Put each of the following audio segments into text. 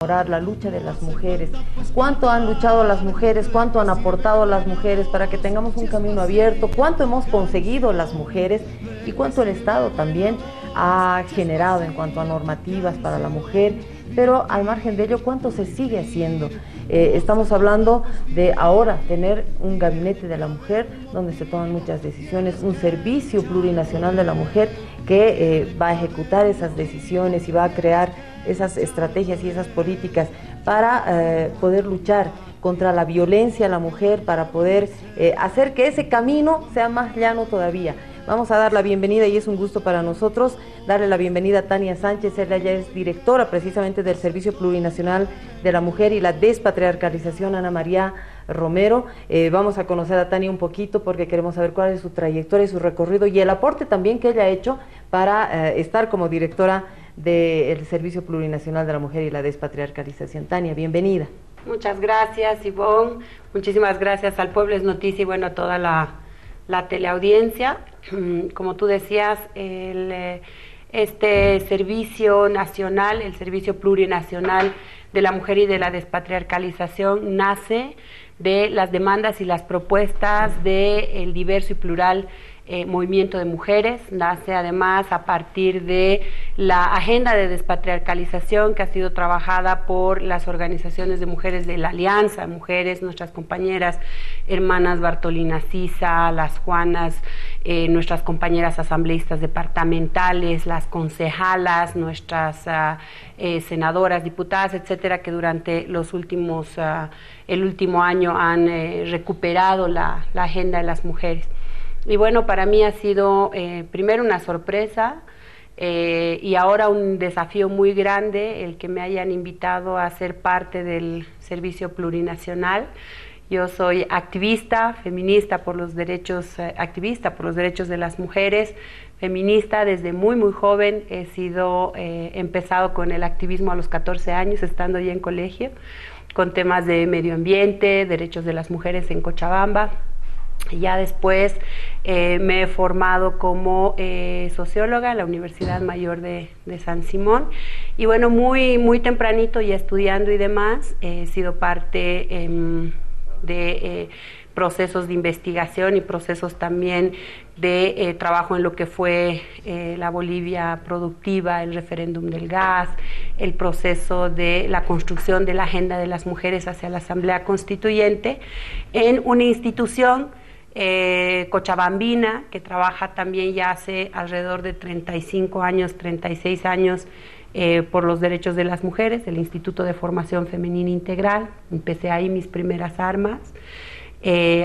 La lucha de las mujeres, cuánto han luchado las mujeres, cuánto han aportado las mujeres para que tengamos un camino abierto, cuánto hemos conseguido las mujeres y cuánto el Estado también ha generado en cuanto a normativas para la mujer, pero al margen de ello, cuánto se sigue haciendo. Estamos hablando de ahora tener un gabinete de la mujer donde se toman muchas decisiones, un servicio plurinacional de la mujer que va a ejecutar esas decisiones y va a crear esas estrategias y esas políticas para poder luchar contra la violencia a la mujer, para poder hacer que ese camino sea más llano todavía. Vamos a dar la bienvenida y es un gusto para nosotros darle la bienvenida a Tania Sánchez. Ella ya es directora precisamente del Servicio Plurinacional de la Mujer y la Despatriarcalización, Ana María Romero. Vamos a conocer a Tania un poquito porque queremos saber cuál es su trayectoria y su recorrido y el aporte también que ella ha hecho para estar como directora del Servicio Plurinacional de la Mujer y la Despatriarcalización. Tania, bienvenida. Muchas gracias, Ivonne. Muchísimas gracias al Pueblo es Noticia y bueno, a toda la teleaudiencia. Como tú decías, este servicio nacional, el Servicio Plurinacional de la Mujer y de la Despatriarcalización, nace de las demandas y las propuestas del diverso y plural movimiento de mujeres, nace además a partir de la agenda de despatriarcalización que ha sido trabajada por las organizaciones de mujeres de la Alianza de Mujeres, nuestras compañeras hermanas Bartolina Sisa, las Juanas, nuestras compañeras asambleístas departamentales, las concejalas, nuestras senadoras, diputadas, etcétera, que durante el último año han recuperado la agenda de las mujeres. Y bueno, para mí ha sido primero una sorpresa y ahora un desafío muy grande el que me hayan invitado a ser parte del Servicio Plurinacional. Yo soy activista, feminista por los derechos, activista por los derechos de las mujeres, feminista desde muy joven. He empezado con el activismo a los 14 años, estando ya en colegio, con temas de medio ambiente, derechos de las mujeres en Cochabamba. Ya después me he formado como socióloga en la Universidad Mayor de San Simón y bueno, muy tempranito ya estudiando y demás, he sido parte de procesos de investigación y procesos también de trabajo en lo que fue la Bolivia productiva, el referéndum del gas, el proceso de la construcción de la agenda de las mujeres hacia la Asamblea Constituyente en una institución cochabambina que trabaja también ya hace alrededor de 35 años, 36 años por los derechos de las mujeres, el Instituto de Formación Femenina Integral. Empecé ahí mis primeras armas.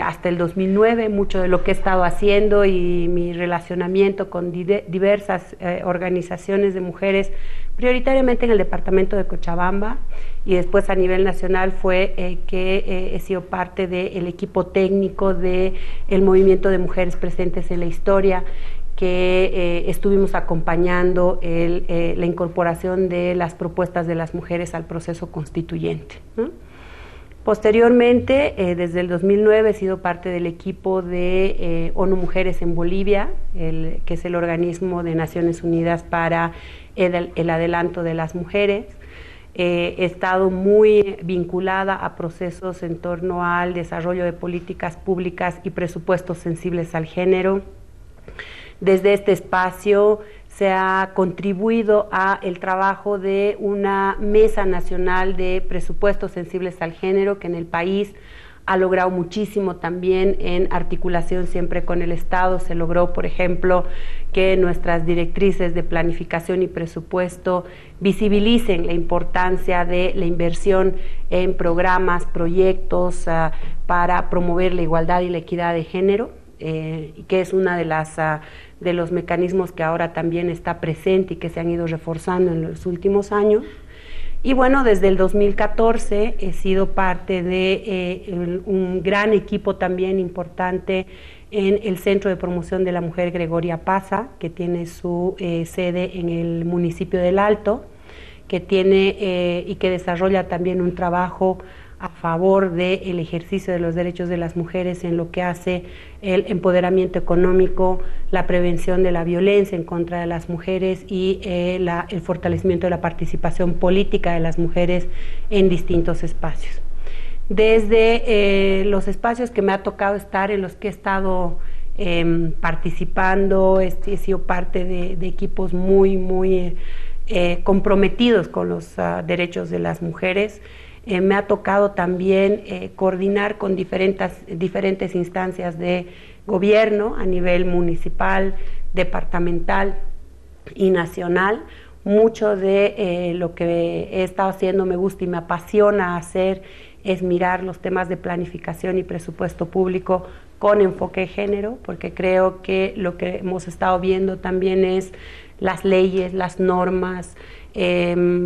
Hasta el 2009, mucho de lo que he estado haciendo y mi relacionamiento con diversas organizaciones de mujeres, prioritariamente en el departamento de Cochabamba y después a nivel nacional fue que he sido parte del equipo técnico del movimiento de mujeres presentes en la historia, que estuvimos acompañando la incorporación de las propuestas de las mujeres al proceso constituyente, ¿no? Posteriormente, desde el 2009 he sido parte del equipo de ONU Mujeres en Bolivia, que es el organismo de Naciones Unidas para el adelanto de las mujeres. He estado muy vinculada a procesos en torno al desarrollo de políticas públicas y presupuestos sensibles al género. Desde este espacio se ha contribuido a el trabajo de una mesa nacional de presupuestos sensibles al género que en el país ha logrado muchísimo también en articulación siempre con el Estado. Se logró, por ejemplo, que nuestras directrices de planificación y presupuesto visibilicen la importancia de la inversión en programas, proyectos para promover la igualdad y la equidad de género, que es una de los mecanismos que ahora también está presente y que se han ido reforzando en los últimos años. Y bueno, desde el 2014 he sido parte de un gran equipo también importante en el Centro de Promoción de la Mujer Gregoria Pasa, que tiene su sede en el municipio del Alto, que tiene y que desarrolla también un trabajo a favor del ejercicio de los derechos de las mujeres en lo que hace el empoderamiento económico, la prevención de la violencia en contra de las mujeres y el fortalecimiento de la participación política de las mujeres en distintos espacios. Desde los espacios que me ha tocado estar, en los que he estado participando, he sido parte de equipos muy comprometidos con los derechos de las mujeres. Me ha tocado también coordinar con diferentes instancias de gobierno a nivel municipal, departamental y nacional. Mucho de lo que he estado haciendo me gusta y me apasiona hacer es mirar los temas de planificación y presupuesto público con enfoque de género, porque creo que lo que hemos estado viendo también es las leyes, las normas,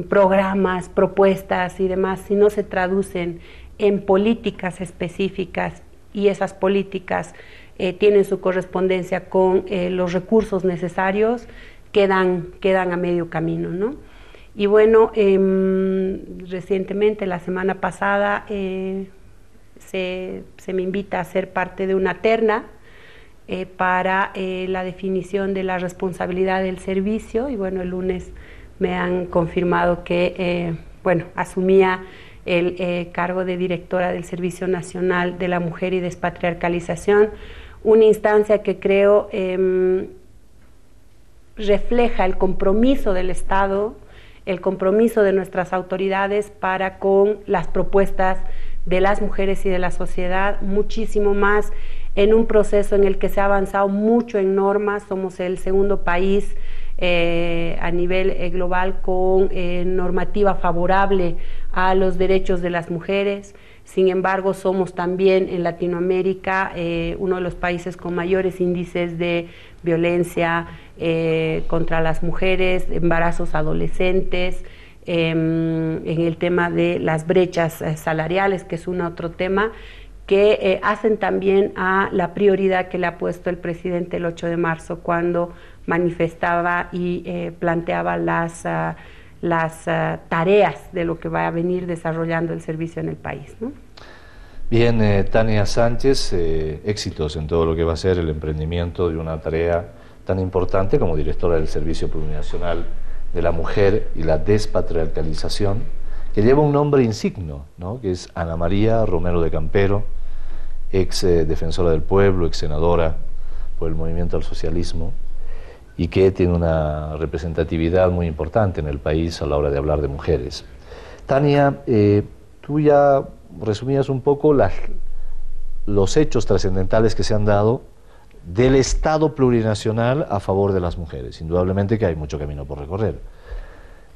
programas, propuestas y demás, si no se traducen en políticas específicas y esas políticas tienen su correspondencia con los recursos necesarios, quedan a medio camino, ¿no? Y bueno, recientemente, la semana pasada, se me invita a ser parte de una terna para la definición de la responsabilidad del servicio, y bueno, el lunes me han confirmado que asumía el cargo de directora del Servicio Nacional de la Mujer y Despatriarcalización, una instancia que creo refleja el compromiso del Estado, el compromiso de nuestras autoridades para con las propuestas de las mujeres y de la sociedad, muchísimo más en un proceso en el que se ha avanzado mucho en normas. Somos el segundo país a nivel global con normativa favorable a los derechos de las mujeres. Sin embargo, somos también en Latinoamérica uno de los países con mayores índices de violencia contra las mujeres, embarazos adolescentes, en el tema de las brechas salariales, que es otro tema que hacen también a la prioridad que le ha puesto el presidente el 8 de marzo cuando manifestaba y planteaba las tareas de lo que va a venir desarrollando el servicio en el país, ¿no? Bien, Tania Sánchez, éxitos en todo lo que va a ser el emprendimiento de una tarea tan importante como directora del Servicio Plurinacional de la Mujer y la Despatriarcalización, que lleva un nombre insigno, ¿no?, que es Ana María Romero de Campero, ex defensora del pueblo, ex senadora por el movimiento al socialismo, y que tiene una representatividad muy importante en el país a la hora de hablar de mujeres. Tania, tú ya resumías un poco los hechos trascendentales que se han dado del Estado plurinacional a favor de las mujeres. Indudablemente que hay mucho camino por recorrer.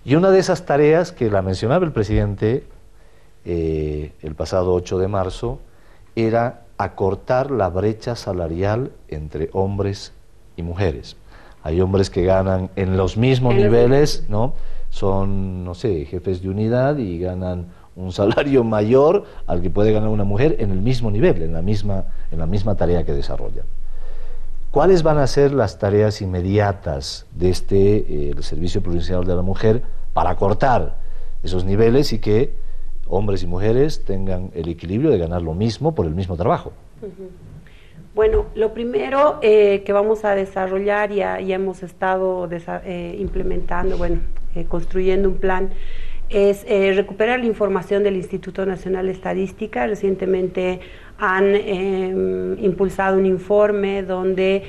Y una de esas tareas que la mencionaba el presidente el pasado 8 de marzo era acortar la brecha salarial entre hombres y mujeres. Hay hombres que ganan en los mismos niveles, ¿no? Son, no sé, jefes de unidad y ganan un salario mayor al que puede ganar una mujer en el mismo nivel, en la misma tarea que desarrollan. ¿Cuáles van a ser las tareas inmediatas de el Servicio Plurinacional de la Mujer para cortar esos niveles y que hombres y mujeres tengan el equilibrio de ganar lo mismo por el mismo trabajo? Bueno, lo primero que vamos a desarrollar, ya hemos estado implementando, construyendo un plan, es recuperar la información del Instituto Nacional de Estadística. Recientemente han impulsado un informe donde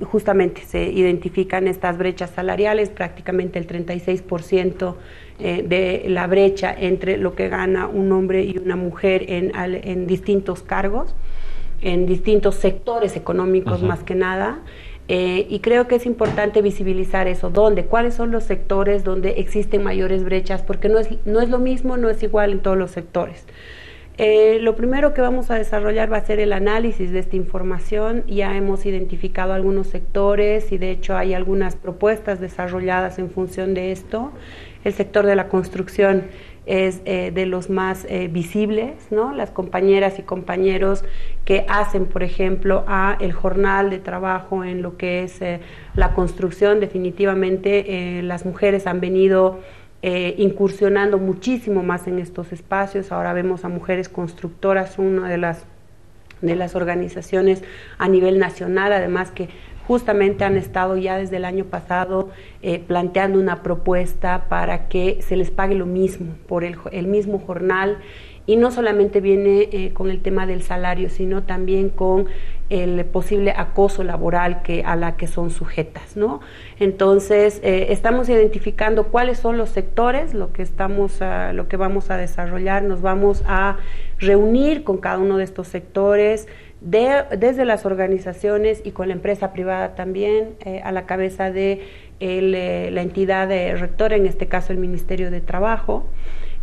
justamente se identifican estas brechas salariales, prácticamente el 36% de la brecha entre lo que gana un hombre y una mujer en distintos cargos, en distintos sectores económicos más que nada. Y creo que es importante visibilizar eso. ¿Cuáles son los sectores donde existen mayores brechas? Porque no es lo mismo, no es igual en todos los sectores. Lo primero que vamos a desarrollar va a ser el análisis de esta información. Ya hemos identificado algunos sectores y de hecho hay algunas propuestas desarrolladas en función de esto. El sector de la construcción es de los más visibles, ¿no? Las compañeras y compañeros que hacen, por ejemplo, el jornal de trabajo en lo que es la construcción. Definitivamente las mujeres han venido incursionando muchísimo más en estos espacios. Ahora vemos a Mujeres Constructoras, una de las organizaciones a nivel nacional, además que justamente han estado ya desde el año pasado planteando una propuesta para que se les pague lo mismo por el mismo jornal, y no solamente viene con el tema del salario, sino también con el posible acoso laboral a la que son sujetas, ¿no? Entonces, estamos identificando cuáles son los sectores, lo que vamos a desarrollar. Nos vamos a reunir con cada uno de estos sectores, desde las organizaciones y con la empresa privada también, a la cabeza de la entidad rectora, en este caso el Ministerio de Trabajo,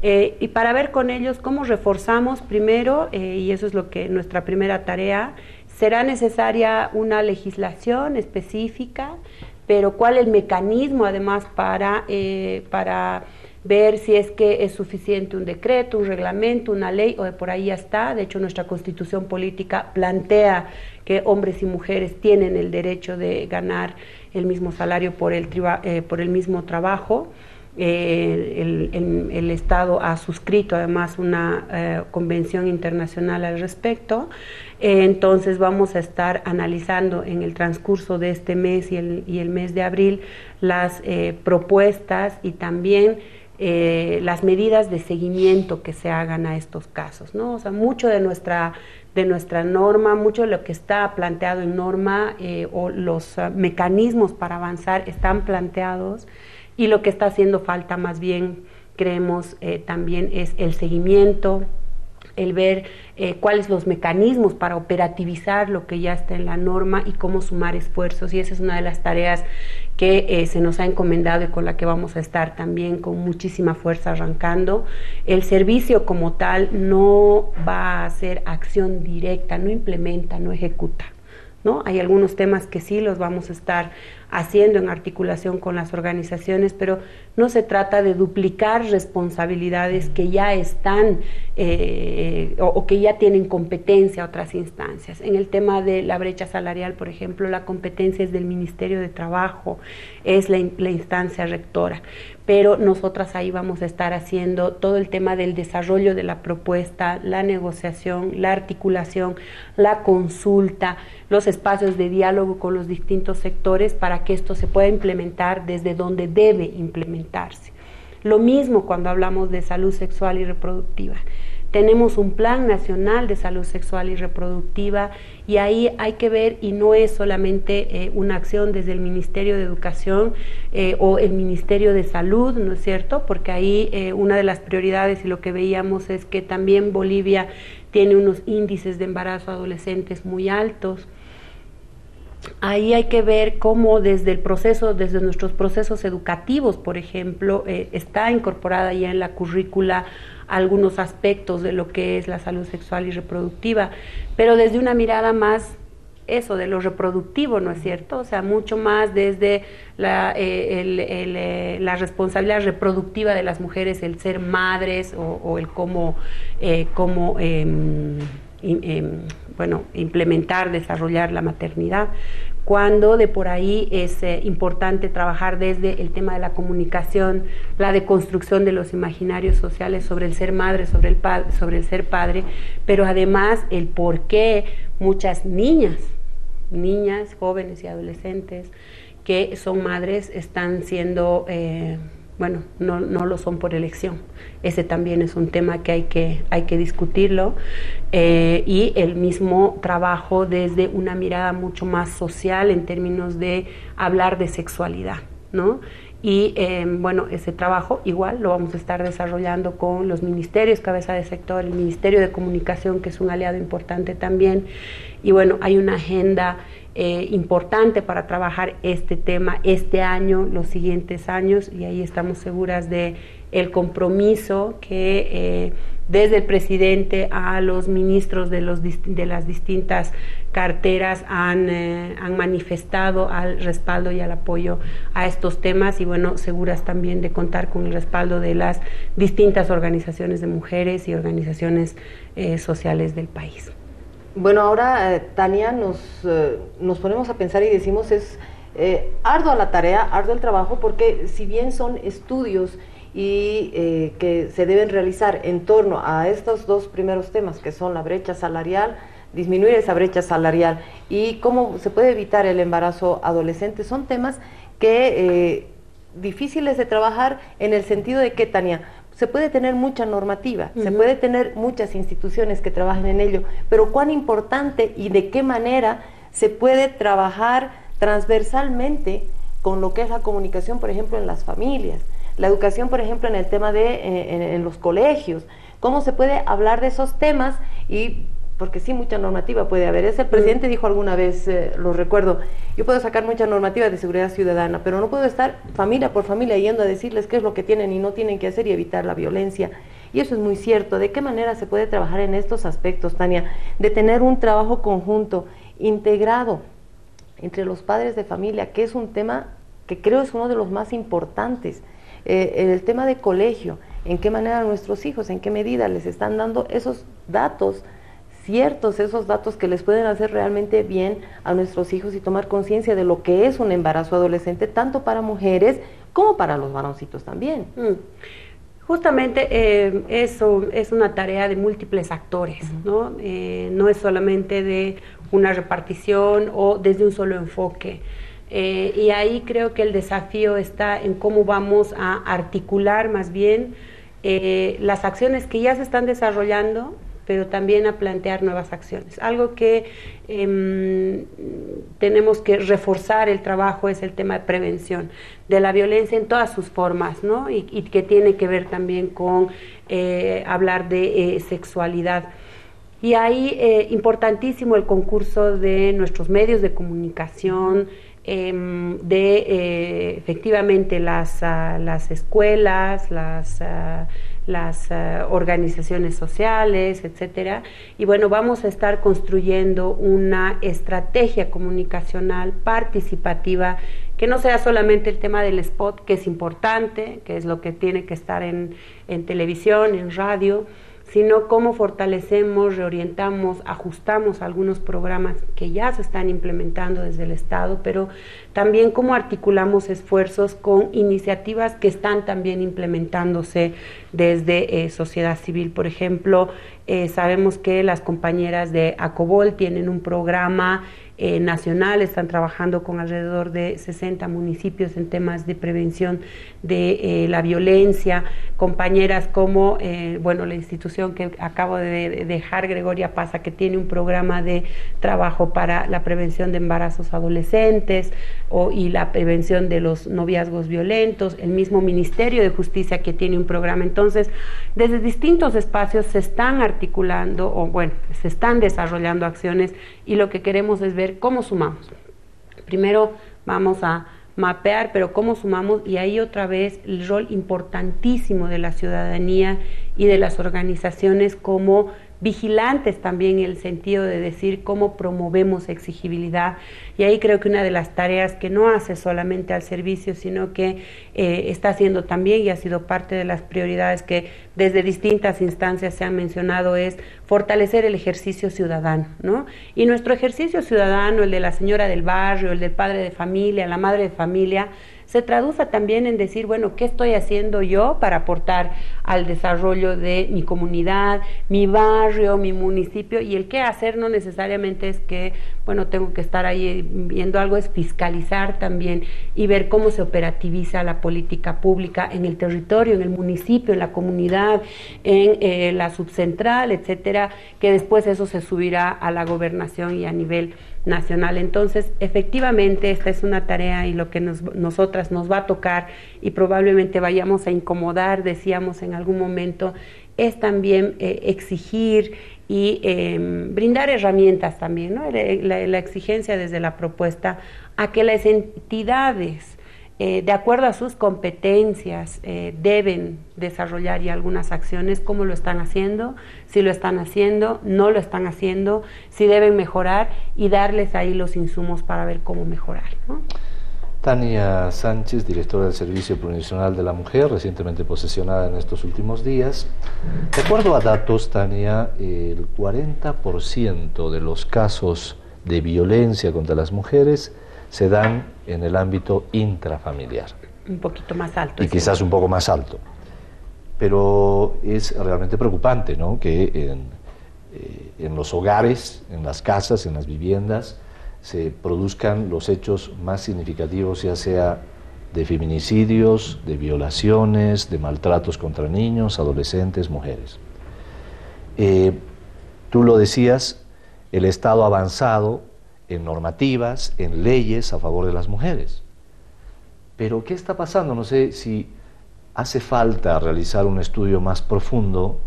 y para ver con ellos cómo reforzamos primero, y eso es nuestra primera tarea. Será necesaria una legislación específica, pero cuál es el mecanismo además para ver si es que es suficiente un decreto, un reglamento, una ley, o de por ahí ya está. De hecho, nuestra Constitución política plantea que hombres y mujeres tienen el derecho de ganar el mismo salario por el mismo trabajo. El Estado ha suscrito además una convención internacional al respecto. Entonces vamos a estar analizando en el transcurso de este mes y el mes de abril las propuestas y también las medidas de seguimiento que se hagan a estos casos, ¿no? O sea, mucho de nuestra norma, mucho de lo que está planteado en norma o los mecanismos para avanzar están planteados, y lo que está haciendo falta más bien, creemos, también es el seguimiento, el ver cuáles los mecanismos para operativizar lo que ya está en la norma y cómo sumar esfuerzos, y esa es una de las tareas que se nos ha encomendado y con la que vamos a estar también con muchísima fuerza arrancando. El servicio como tal no va a hacer acción directa, no implementa, no ejecuta, ¿no? Hay algunos temas que sí los vamos a estar haciendo en articulación con las organizaciones, pero no se trata de duplicar responsabilidades que ya están o que ya tienen competencia a otras instancias. En el tema de la brecha salarial, por ejemplo, la competencia es del Ministerio de Trabajo, es la instancia rectora, pero nosotras ahí vamos a estar haciendo todo el tema del desarrollo de la propuesta, la negociación, la articulación, la consulta, los espacios de diálogo con los distintos sectores para que esto se pueda implementar desde donde debe implementarse. Lo mismo cuando hablamos de salud sexual y reproductiva. Tenemos un plan nacional de salud sexual y reproductiva, y ahí hay que ver, y no es solamente una acción desde el Ministerio de Educación o el Ministerio de Salud, ¿no es cierto? Porque ahí una de las prioridades y lo que veíamos es que también Bolivia tiene unos índices de embarazo adolescentes muy altos. Ahí hay que ver cómo desde nuestros procesos educativos, por ejemplo, está incorporada ya en la currícula algunos aspectos de lo que es la salud sexual y reproductiva, pero desde una mirada más de lo reproductivo, ¿no es cierto? O sea, mucho más desde la responsabilidad reproductiva de las mujeres, el ser madres o el cómo implementar, desarrollar la maternidad, cuando de por ahí es importante trabajar desde el tema de la comunicación, la deconstrucción de los imaginarios sociales sobre el ser madre, sobre el ser padre, pero además el por qué muchas niñas, jóvenes y adolescentes que son madres están siendo no lo son por elección. Ese también es un tema que hay que discutirlo, y el mismo trabajo desde una mirada mucho más social en términos de hablar de sexualidad, ¿no? Y ese trabajo igual lo vamos a estar desarrollando con los ministerios, cabeza de sector, el Ministerio de Comunicación, que es un aliado importante también, y bueno, hay una agenda importante para trabajar este tema este año, los siguientes años, y ahí estamos seguras de el compromiso que desde el presidente a los ministros de las distintas carteras han manifestado al respaldo y al apoyo a estos temas, y bueno, seguras también de contar con el respaldo de las distintas organizaciones de mujeres y organizaciones sociales del país. Bueno, ahora, Tania, nos ponemos a pensar y decimos es ardua la tarea, arduo el trabajo, porque si bien son estudios y que se deben realizar en torno a estos dos primeros temas, que son la brecha salarial, disminuir esa brecha salarial y cómo se puede evitar el embarazo adolescente, son temas que difíciles de trabajar en el sentido de que, Tania, se puede tener mucha normativa, se puede tener muchas instituciones que trabajen en ello, pero cuán importante y de qué manera se puede trabajar transversalmente con lo que es la comunicación, por ejemplo, en las familias, la educación, por ejemplo, en el tema de en los colegios, cómo se puede hablar de esos temas y porque sí, mucha normativa puede haber. El presidente dijo alguna vez, lo recuerdo, yo puedo sacar mucha normativa de seguridad ciudadana, pero no puedo estar familia por familia yendo a decirles qué es lo que tienen y no tienen que hacer y evitar la violencia. Y eso es muy cierto. ¿De qué manera se puede trabajar en estos aspectos, Tania? De tener un trabajo conjunto, integrado, entre los padres de familia, que es un tema que creo es uno de los más importantes. El tema de colegio, en qué manera nuestros hijos, en qué medida les están dando esos datos ciertos, esos datos que les pueden hacer realmente bien a nuestros hijos y tomar conciencia de lo que es un embarazo adolescente, tanto para mujeres como para los varoncitos también. Justamente eso es una tarea de múltiples actores, ¿no? No es solamente de una repartición o desde un solo enfoque. Y ahí creo que el desafío está en cómo vamos a articular más bien las acciones que ya se están desarrollando, pero también a plantear nuevas acciones. Algo que tenemos que reforzar el trabajo es el tema de prevención de la violencia en todas sus formas, ¿no? Y que tiene que ver también con hablar de sexualidad. Y ahí importantísimo el concurso de nuestros medios de comunicación, efectivamente las escuelas, las organizaciones sociales, etcétera. Y bueno, vamos a estar construyendo una estrategia comunicacional participativa que no sea solamente el tema del spot, que es importante, que es lo que tiene que estar en televisión, en radio, sino cómo fortalecemos, reorientamos, ajustamos algunos programas que ya se están implementando desde el Estado, pero también cómo articulamos esfuerzos con iniciativas que están también implementándose desde sociedad civil. Por ejemplo, sabemos que las compañeras de ACOBOL tienen un programa nacional, están trabajando con alrededor de 60 municipios en temas de prevención de la violencia. Compañeras como, bueno, la institución que acabo de dejar, Gregoria Pasa, que tiene un programa de trabajo para la prevención de embarazos adolescentes y la prevención de los noviazgos violentos, el mismo Ministerio de Justicia que tiene un programa. Entonces, desde distintos espacios se están articulando, o bueno, se están desarrollando acciones, y lo que queremos es ver cómo sumamos. Primero vamos a mapear, pero cómo sumamos, y ahí otra vez el rol importantísimo de la ciudadanía y de las organizaciones como vigilantes también, en el sentido de decir cómo promovemos exigibilidad. Y ahí creo que una de las tareas que no hace solamente al servicio, sino que está haciendo también, y ha sido parte de las prioridades que desde distintas instancias se han mencionado, es fortalecer el ejercicio ciudadano, ¿no? Y nuestro ejercicio ciudadano, el de la señora del barrio, el del padre de familia, la madre de familia, se traduce también en decir, bueno, ¿qué estoy haciendo yo para aportar al desarrollo de mi comunidad, mi barrio, mi municipio? Y el qué hacer no necesariamente es que, bueno, tengo que estar ahí viendo algo, es fiscalizar también y ver cómo se operativiza la política pública en el territorio, en el municipio, en la comunidad, en la subcentral, etcétera, que después eso se subirá a la gobernación y a nivel nacional. Entonces, efectivamente, esta es una tarea, y lo que nosotras nos va a tocar y probablemente vayamos a incomodar, decíamos en algún momento, es también exigir y brindar herramientas también, ¿no? La exigencia desde la propuesta a que las entidades, de acuerdo a sus competencias, deben desarrollar ya algunas acciones, cómo lo están haciendo, si lo están haciendo, no lo están haciendo, si deben mejorar, y darles ahí los insumos para ver cómo mejorar, ¿no? Tania Sánchez, directora del Servicio Plurinacional de la Mujer, recientemente posesionada en estos últimos días. De acuerdo a datos, Tania, el 40% de los casos de violencia contra las mujeres se dan en el ámbito intrafamiliar. Un poquito más alto. Y quizás un poco más alto. pero es realmente preocupante, ¿no?, que en los hogares, en las casas, en las viviendas, se produzcan los hechos más significativos, ya sea de feminicidios, de violaciones, de maltratos contra niños, adolescentes, mujeres. Tú lo decías, el Estado ha avanzado en normativas, en leyes a favor de las mujeres. Pero ¿qué está pasando? No sé si hace falta realizar un estudio más profundo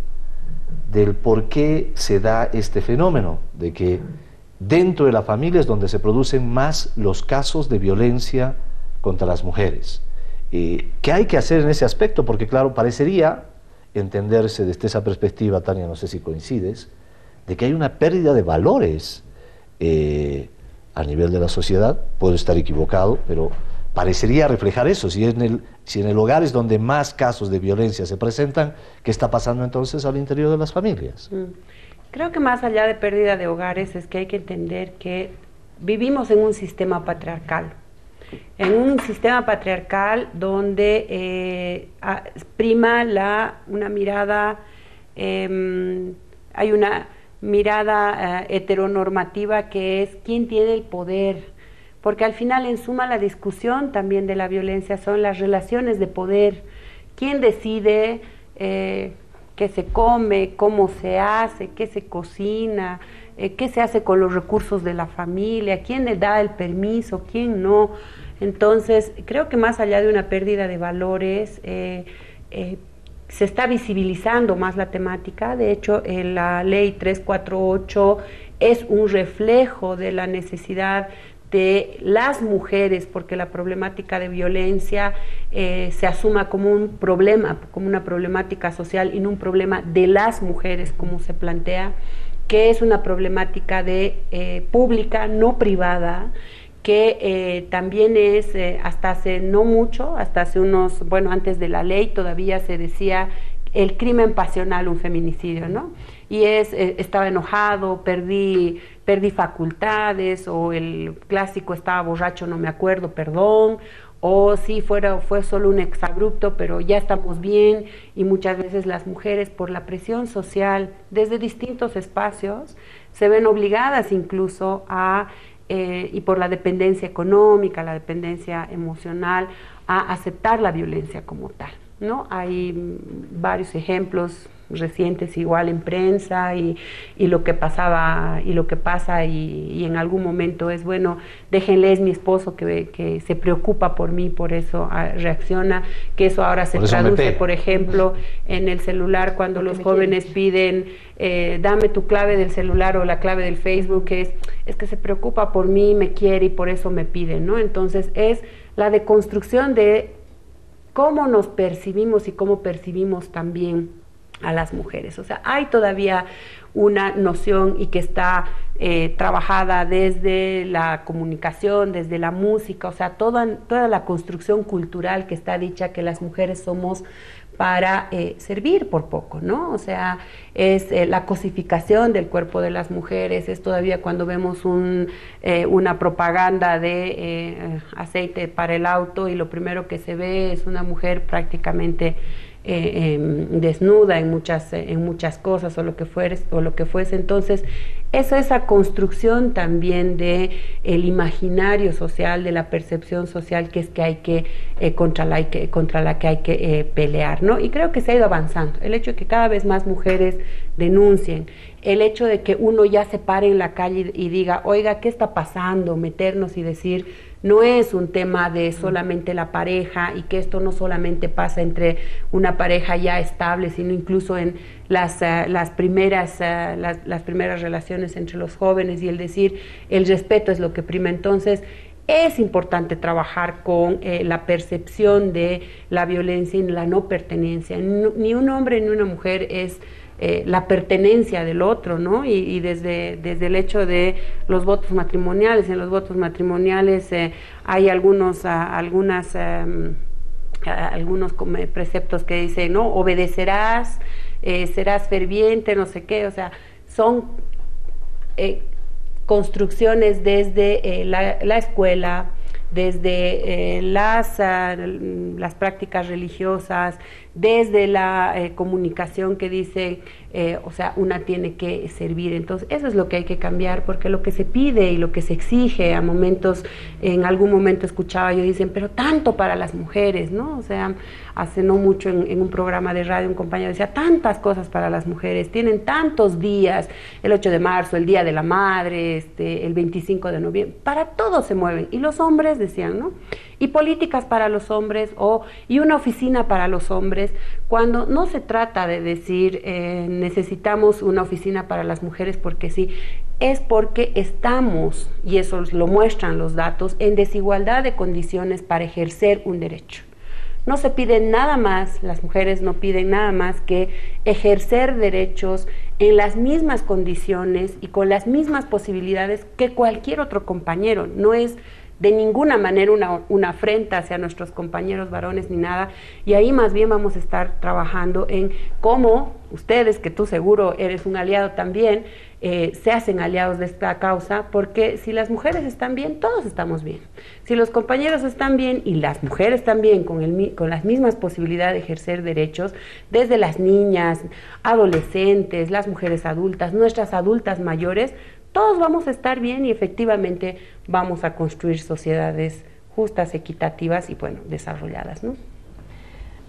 del por qué se da este fenómeno, de que dentro de la familia es donde se producen más los casos de violencia contra las mujeres. ¿Qué hay que hacer en ese aspecto? Porque claro, parecería entenderse desde esa perspectiva, Tania, no sé si coincides, de que hay una pérdida de valores a nivel de la sociedad. Puedo estar equivocado, pero parecería reflejar eso. Si en el hogar es donde más casos de violencia se presentan, ¿qué está pasando entonces al interior de las familias? Creo que más allá de pérdida de hogares es que hay que entender que vivimos en un sistema patriarcal. En un sistema patriarcal donde prima una mirada, hay una mirada heteronormativa que es quién tiene el poder, porque al final en suma la discusión también de la violencia son las relaciones de poder, quién decide qué se come, cómo se hace, qué se cocina, qué se hace con los recursos de la familia, quién le da el permiso, quién no. Entonces, creo que más allá de una pérdida de valores, se está visibilizando más la temática. De hecho, la ley 348 es un reflejo de la necesidad de las mujeres, porque la problemática de violencia se asuma como un problema, como una problemática social y no un problema de las mujeres, como se plantea, que es una problemática pública, no privada, que también es, hasta hace no mucho, hasta hace antes de la ley todavía se decía el crimen pasional, un feminicidio, ¿no? Y estaba enojado, perdí facultades, o el clásico estaba borracho, no me acuerdo, perdón, o sí fue solo un exabrupto, pero ya estamos bien. Y muchas veces las mujeres, por la presión social desde distintos espacios, se ven obligadas incluso y por la dependencia económica, la dependencia emocional, a aceptar la violencia como tal, ¿no? Hay varios ejemplos recientes igual en prensa y lo que pasaba y lo que pasa y en algún momento es bueno, déjenle, es mi esposo que se preocupa por mí, por eso reacciona, que eso ahora se traduce, por ejemplo, en el celular cuando los jóvenes piden dame tu clave del celular o la clave del Facebook, es que se preocupa por mí, me quiere y por eso me piden, ¿no? Entonces es la deconstrucción de cómo nos percibimos y cómo percibimos también a las mujeres. O sea, hay todavía una noción y que está trabajada desde la comunicación, desde la música, o sea, toda la construcción cultural que está dicha que las mujeres somos para servir por poco, ¿no? O sea, es la cosificación del cuerpo de las mujeres, es todavía cuando vemos una propaganda de aceite para el auto y lo primero que se ve es una mujer prácticamente desnuda en muchas cosas o lo que fuese. Entonces esa construcción también de el imaginario social, de la percepción social, que es que hay que contra la que hay que pelear, ¿no? Y creo que se ha ido avanzando, el hecho de que cada vez más mujeres denuncien, el hecho de que uno ya se pare en la calle y diga, oiga, ¿qué está pasando? Meternos y decir, no es un tema de solamente la pareja y que esto no solamente pasa entre una pareja ya estable, sino incluso en las primeras relaciones entre los jóvenes, y el decir, el respeto es lo que prima. Entonces, es importante trabajar con la percepción de la violencia y la no pertenencia. Ni un hombre ni una mujer es la pertenencia del otro, ¿no? Y desde el hecho de los votos matrimoniales, en los votos matrimoniales hay algunos preceptos que dicen, ¿no? Obedecerás, serás ferviente, no sé qué, o sea, son construcciones desde la escuela, desde las prácticas religiosas, desde la comunicación que dice, o sea, una tiene que servir. Entonces, eso es lo que hay que cambiar, porque lo que se pide y lo que se exige a momentos, en algún momento escuchaba yo, dicen, pero tanto para las mujeres, ¿no? O sea, hace no mucho en un programa de radio un compañero decía, tantas cosas para las mujeres, tienen tantos días, el 8 de marzo, el Día de la Madre, el 25 de noviembre, para todo se mueven. Y los hombres decían, ¿no? Y políticas para los hombres y una oficina para los hombres, cuando no se trata de decir necesitamos una oficina para las mujeres porque sí, es porque estamos, y eso lo muestran los datos, en desigualdad de condiciones para ejercer un derecho. No se pide nada más, las mujeres no piden nada más que ejercer derechos en las mismas condiciones y con las mismas posibilidades que cualquier otro compañero. No es de ninguna manera una afrenta hacia nuestros compañeros varones ni nada, y ahí más bien vamos a estar trabajando en cómo ustedes, que tú seguro eres un aliado también, se hacen aliados de esta causa, porque si las mujeres están bien, todos estamos bien. Si los compañeros están bien y las mujeres también con las mismas posibilidades de ejercer derechos, desde las niñas, adolescentes, las mujeres adultas, nuestras adultas mayores, todos vamos a estar bien y efectivamente vamos a construir sociedades justas, equitativas y, bueno, desarrolladas, ¿no?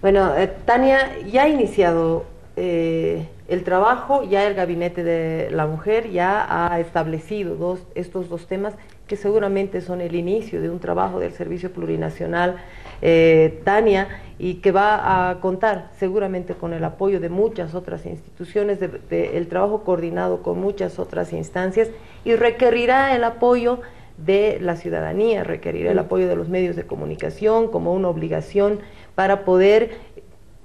Bueno, Tania, ya ha iniciado el trabajo, ya el Gabinete de la Mujer ya ha establecido estos dos temas que seguramente son el inicio de un trabajo del Servicio Plurinacional, Tania, y que va a contar seguramente con el apoyo de muchas otras instituciones, el trabajo coordinado con muchas otras instancias, y requerirá el apoyo de la ciudadanía, requerirá el apoyo de los medios de comunicación como una obligación para poder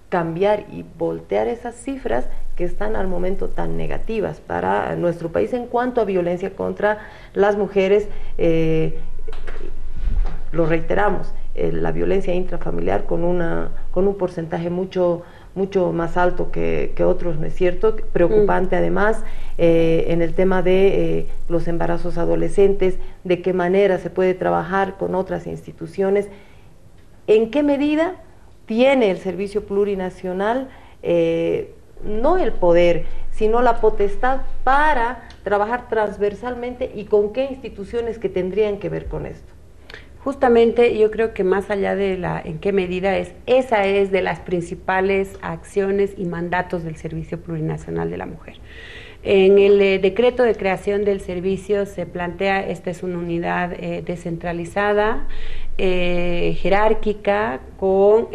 cambiar y voltear esas cifras que están al momento tan negativas para nuestro país en cuanto a violencia contra las mujeres. Lo reiteramos, la violencia intrafamiliar con un porcentaje mucho más alto que otros, ¿no es cierto? Preocupante además en el tema de los embarazos adolescentes, de qué manera se puede trabajar con otras instituciones, en qué medida tiene el Servicio Plurinacional no el poder, sino la potestad para trabajar transversalmente, y con qué instituciones que tendrían que ver con esto. Justamente yo creo que más allá de en qué medida esa es de las principales acciones y mandatos del Servicio Plurinacional de la Mujer. En el decreto de creación del servicio se plantea, esta es una unidad descentralizada, jerárquica, con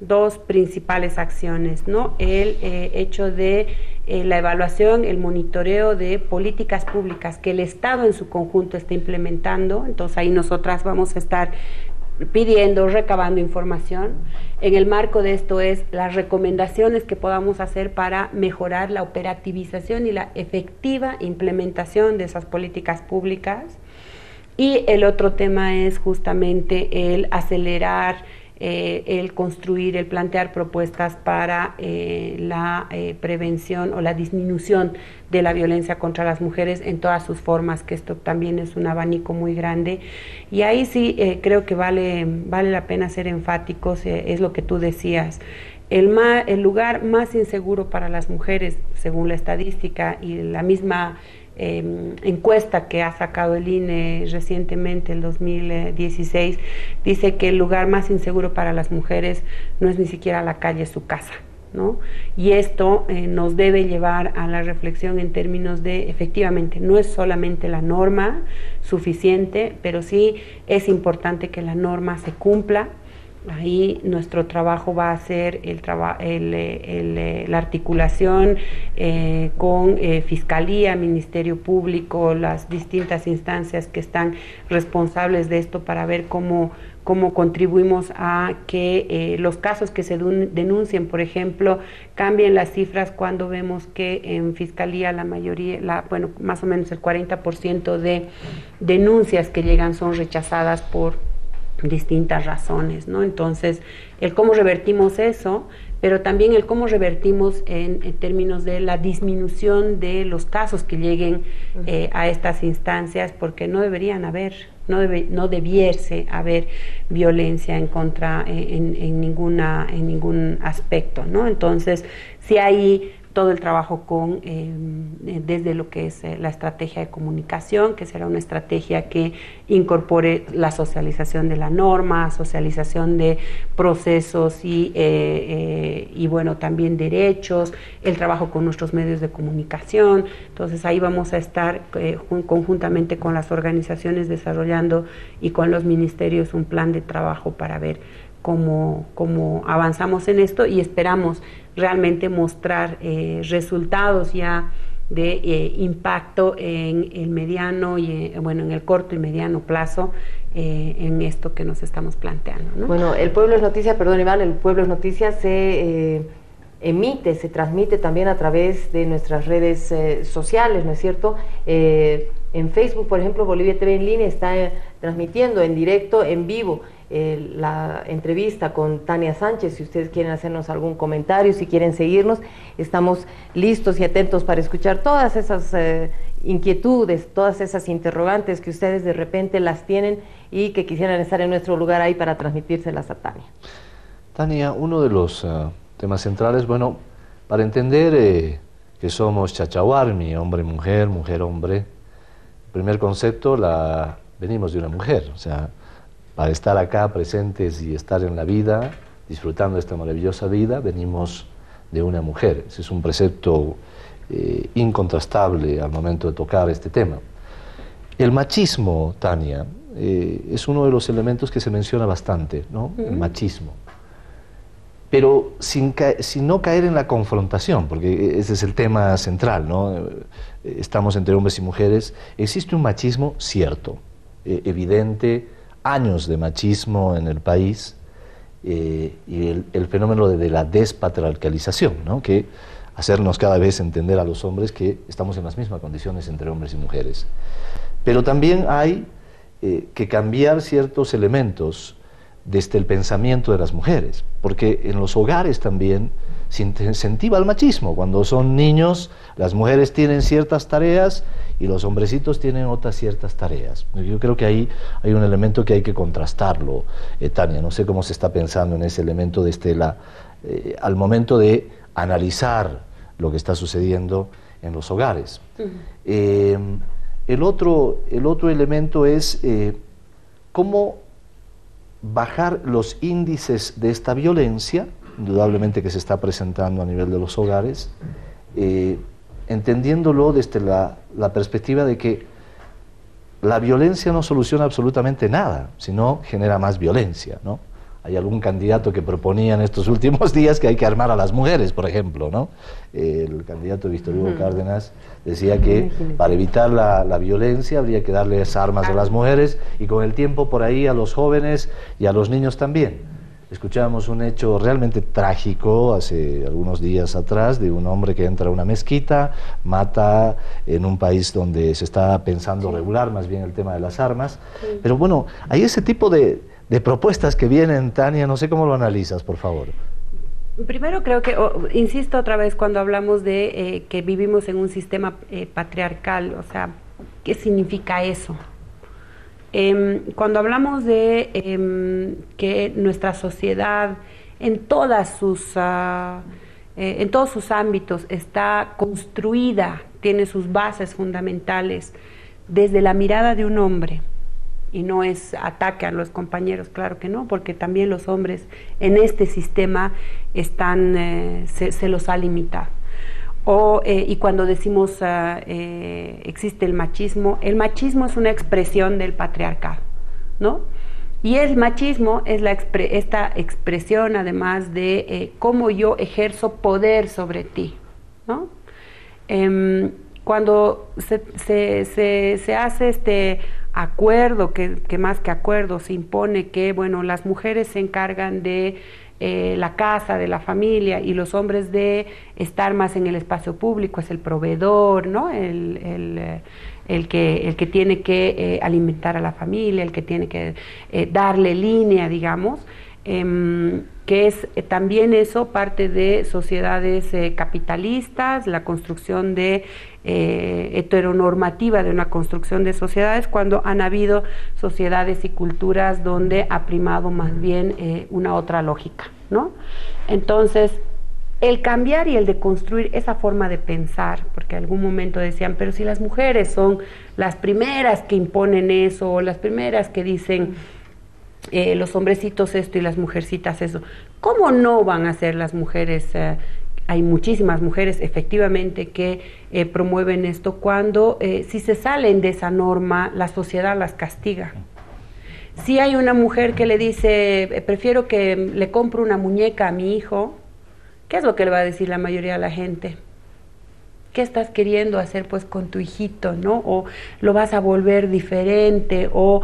dos principales acciones, ¿no? El hecho de la evaluación, el monitoreo de políticas públicas que el Estado en su conjunto está implementando. Entonces ahí nosotras vamos a estar pidiendo, recabando información. En el marco de esto es las recomendaciones que podamos hacer para mejorar la operativización y la efectiva implementación de esas políticas públicas. Y el otro tema es justamente el acelerar, el construir, el plantear propuestas para la prevención o la disminución de la violencia contra las mujeres en todas sus formas, que esto también es un abanico muy grande. Y ahí sí creo que vale la pena ser enfáticos, es lo que tú decías. El lugar más inseguro para las mujeres, según la estadística y la misma encuesta que ha sacado el INE recientemente, el 2016, dice que el lugar más inseguro para las mujeres no es ni siquiera la calle, es su casa, ¿no? Y esto nos debe llevar a la reflexión en términos de, efectivamente, no es solamente la norma suficiente, pero sí es importante que la norma se cumpla. Ahí nuestro trabajo va a ser la articulación con Fiscalía, Ministerio Público, las distintas instancias que están responsables de esto, para ver cómo contribuimos a que los casos que se denuncien, por ejemplo, cambien las cifras cuando vemos que en Fiscalía la mayoría, bueno, más o menos el 40% de denuncias que llegan son rechazadas por distintas razones, ¿no? Entonces, el cómo revertimos eso pero también el cómo revertimos en términos de la disminución de los casos que lleguen a estas instancias, porque no deberían haber, no debiese haber violencia en contra en ningún aspecto, ¿no? Entonces, si hay todo el trabajo desde lo que es la estrategia de comunicación, que será una estrategia que incorpore la socialización de la norma, socialización de procesos y bueno, también derechos, el trabajo con nuestros medios de comunicación. Entonces ahí vamos a estar conjuntamente con las organizaciones desarrollando y con los ministerios un plan de trabajo para ver cómo avanzamos en esto, y esperamos realmente mostrar resultados ya de impacto en el mediano y en el corto y mediano plazo en esto que nos estamos planteando, ¿no? Bueno, El Pueblo es Noticia, perdón Iván, El Pueblo es Noticia se se transmite también a través de nuestras redes sociales, ¿no es cierto? En Facebook, por ejemplo, Bolivia TV en línea está transmitiendo en directo, en vivo, la entrevista con Tania Sánchez. Si ustedes quieren hacernos algún comentario, si quieren seguirnos, estamos listos y atentos para escuchar todas esas inquietudes, todas esas interrogantes que ustedes de repente las tienen y que quisieran estar en nuestro lugar ahí para transmitírselas a Tania. Tania, uno de los temas centrales, bueno, para entender que somos chachahuarmi, hombre-mujer, mujer-hombre, el primer concepto, venimos de una mujer, o sea, para estar acá presentes y estar en la vida, disfrutando de esta maravillosa vida, venimos de una mujer. Ese es un precepto incontrastable al momento de tocar este tema. El machismo, Tania, es uno de los elementos que se menciona bastante, ¿no? El machismo. Pero sin no caer en la confrontación, porque ese es el tema central, ¿no? Estamos entre hombres y mujeres. Existe un machismo cierto, evidente, años de machismo en el país, y el fenómeno de la despatriarcalización, ¿no? Que hacernos cada vez entender a los hombres que estamos en las mismas condiciones entre hombres y mujeres. Pero también hay que cambiar ciertos elementos desde el pensamiento de las mujeres, porque en los hogares también se incentiva el machismo. Cuando son niños, las mujeres tienen ciertas tareas y los hombrecitos tienen otras ciertas tareas. Yo creo que ahí hay un elemento que hay que contrastarlo, Tania. No sé cómo se está pensando en ese elemento desde al momento de analizar lo que está sucediendo en los hogares. El otro elemento es cómo bajar los índices de esta violencia, indudablemente que se está presentando a nivel de los hogares, entendiéndolo desde la perspectiva de que la violencia no soluciona absolutamente nada, sino genera más violencia, ¿no? Hay algún candidato que proponía en estos últimos días que hay que armar a las mujeres, por ejemplo, ¿no? El candidato Víctor Hugo Cárdenas decía que para evitar la violencia habría que darles armas a las mujeres, y con el tiempo por ahí a los jóvenes y a los niños también. Escuchábamos un hecho realmente trágico hace algunos días atrás de un hombre que entra a una mezquita, mata en un país donde se está pensando regular más bien el tema de las armas. Pero bueno, hay ese tipo de propuestas que vienen, Tania, no sé cómo lo analizas, por favor. Primero creo que, insisto otra vez, cuando hablamos de que vivimos en un sistema patriarcal, o sea, ¿qué significa eso? Cuando hablamos de que nuestra sociedad en todos sus ámbitos está construida, tiene sus bases fundamentales desde la mirada de un hombre, y no es ataque a los compañeros, claro que no, porque también los hombres en este sistema se los ha limitado. Y cuando decimos existe el machismo es una expresión del patriarcado, ¿no? Y el machismo es esta expresión, además de cómo yo ejerzo poder sobre ti, ¿no? Cuando se hace este acuerdo, que más que acuerdo se impone que, bueno, las mujeres se encargan de la casa, de la familia, y los hombres de estar más en el espacio público, es el proveedor, ¿no? El que tiene que alimentar a la familia, el que tiene que darle línea, digamos. que es también eso parte de sociedades capitalistas, la construcción de heteronormativa de una construcción de sociedades, cuando han habido sociedades y culturas donde ha primado más bien una otra lógica, ¿no? Entonces, el cambiar y el deconstruir esa forma de pensar, porque en algún momento decían, pero si las mujeres son las primeras que imponen eso, o las primeras que dicen los hombrecitos esto y las mujercitas eso, ¿cómo no van a ser las mujeres? Hay muchísimas mujeres efectivamente que promueven esto cuando si se salen de esa norma, la sociedad las castiga. Si hay una mujer que le dice, prefiero que le compre una muñeca a mi hijo, ¿qué es lo que le va a decir la mayoría de la gente? ¿Qué estás queriendo hacer pues con tu hijito, no? O lo vas a volver diferente, o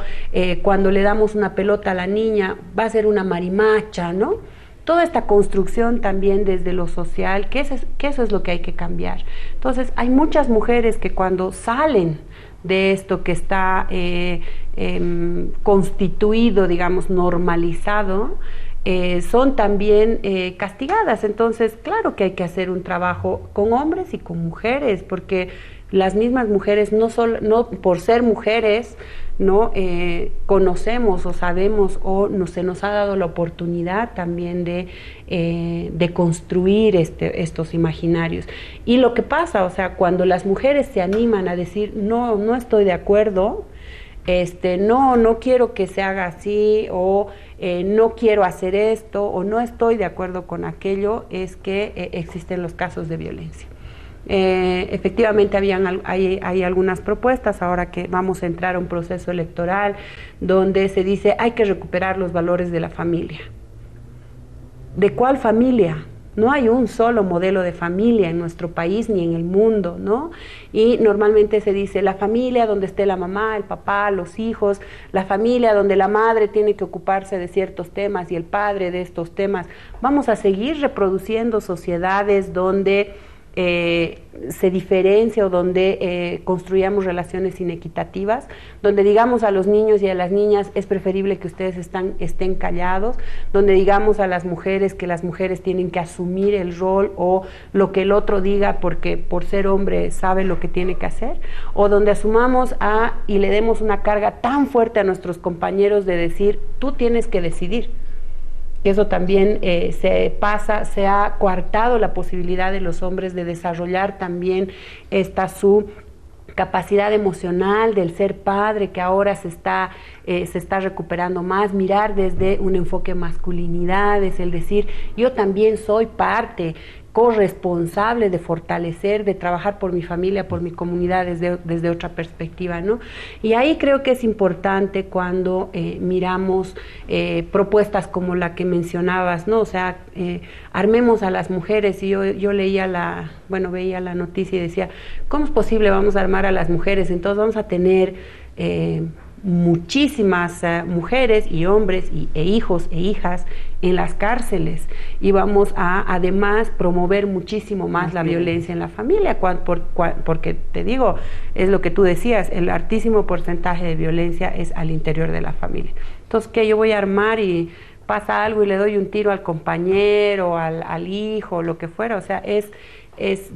cuando le damos una pelota a la niña, va a ser una marimacha, ¿no? Toda esta construcción también desde lo social, que eso es lo que hay que cambiar. Entonces, hay muchas mujeres que cuando salen de esto que está constituido, digamos, normalizado, son también castigadas. Entonces, claro que hay que hacer un trabajo con hombres y con mujeres, porque las mismas mujeres, no por ser mujeres, no conocemos o sabemos o se nos ha dado la oportunidad también de construir estos imaginarios. Y lo que pasa, o sea, cuando las mujeres se animan a decir, no estoy de acuerdo, no quiero que se haga así, o no quiero hacer esto, o no estoy de acuerdo con aquello, es que existen los casos de violencia. Efectivamente hay algunas propuestas ahora que vamos a entrar a un proceso electoral donde se dice hay que recuperar los valores de la familia. ¿De cuál familia? No hay un solo modelo de familia en nuestro país ni en el mundo, ¿no? Y normalmente se dice la familia donde esté la mamá, el papá, los hijos, la familia donde la madre tiene que ocuparse de ciertos temas y el padre de estos temas. Vamos a seguir reproduciendo sociedades donde se diferencia o donde construyamos relaciones inequitativas, donde digamos a los niños y a las niñas es preferible que ustedes estén callados, donde digamos a las mujeres que las mujeres tienen que asumir el rol o lo que el otro diga porque por ser hombre sabe lo que tiene que hacer, o donde asumamos y le demos una carga tan fuerte a nuestros compañeros de decir tú tienes que decidir. Eso también se ha coartado la posibilidad de los hombres de desarrollar también su capacidad emocional del ser padre, que ahora se está recuperando más, mirar desde un enfoque masculinidad, es el decir, yo también soy parte corresponsable de fortalecer, de trabajar por mi familia, por mi comunidad desde otra perspectiva, ¿no? Y ahí creo que es importante cuando miramos propuestas como la que mencionabas, ¿no? O sea, armemos a las mujeres, y yo veía la noticia y decía, ¿cómo es posible vamos a armar a las mujeres? Entonces vamos a tener muchísimas mujeres y hombres e hijos e hijas en las cárceles, y vamos a además promover muchísimo más la violencia en la familia, porque te digo, es lo que tú decías, el altísimo porcentaje de violencia es al interior de la familia. Entonces, ¿qué? Yo voy a armar y pasa algo y le doy un tiro al compañero, al hijo, lo que fuera, o sea, es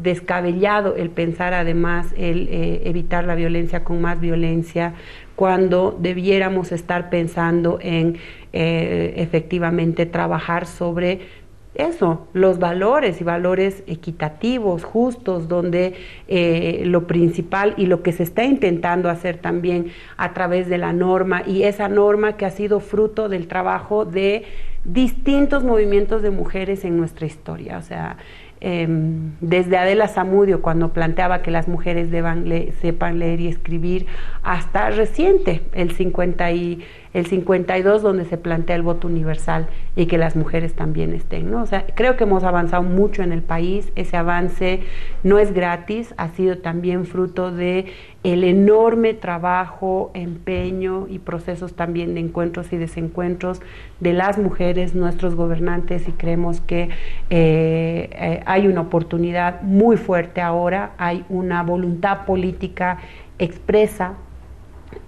descabellado el pensar además el evitar la violencia con más violencia, cuando debiéramos estar pensando en efectivamente trabajar sobre eso, los valores y valores equitativos, justos, donde lo principal y lo que se está intentando hacer también a través de la norma, y esa norma que ha sido fruto del trabajo de distintos movimientos de mujeres en nuestra historia, o sea, desde Adela Zamudio, cuando planteaba que las mujeres sepan leer y escribir, hasta reciente, el 52, donde se plantea el voto universal y que las mujeres también estén, ¿no? O sea, creo que hemos avanzado mucho en el país. Ese avance no es gratis, ha sido también fruto de el enorme trabajo, empeño y procesos también de encuentros y desencuentros de las mujeres, nuestros gobernantes, y creemos que hay una oportunidad muy fuerte ahora, hay una voluntad política expresa,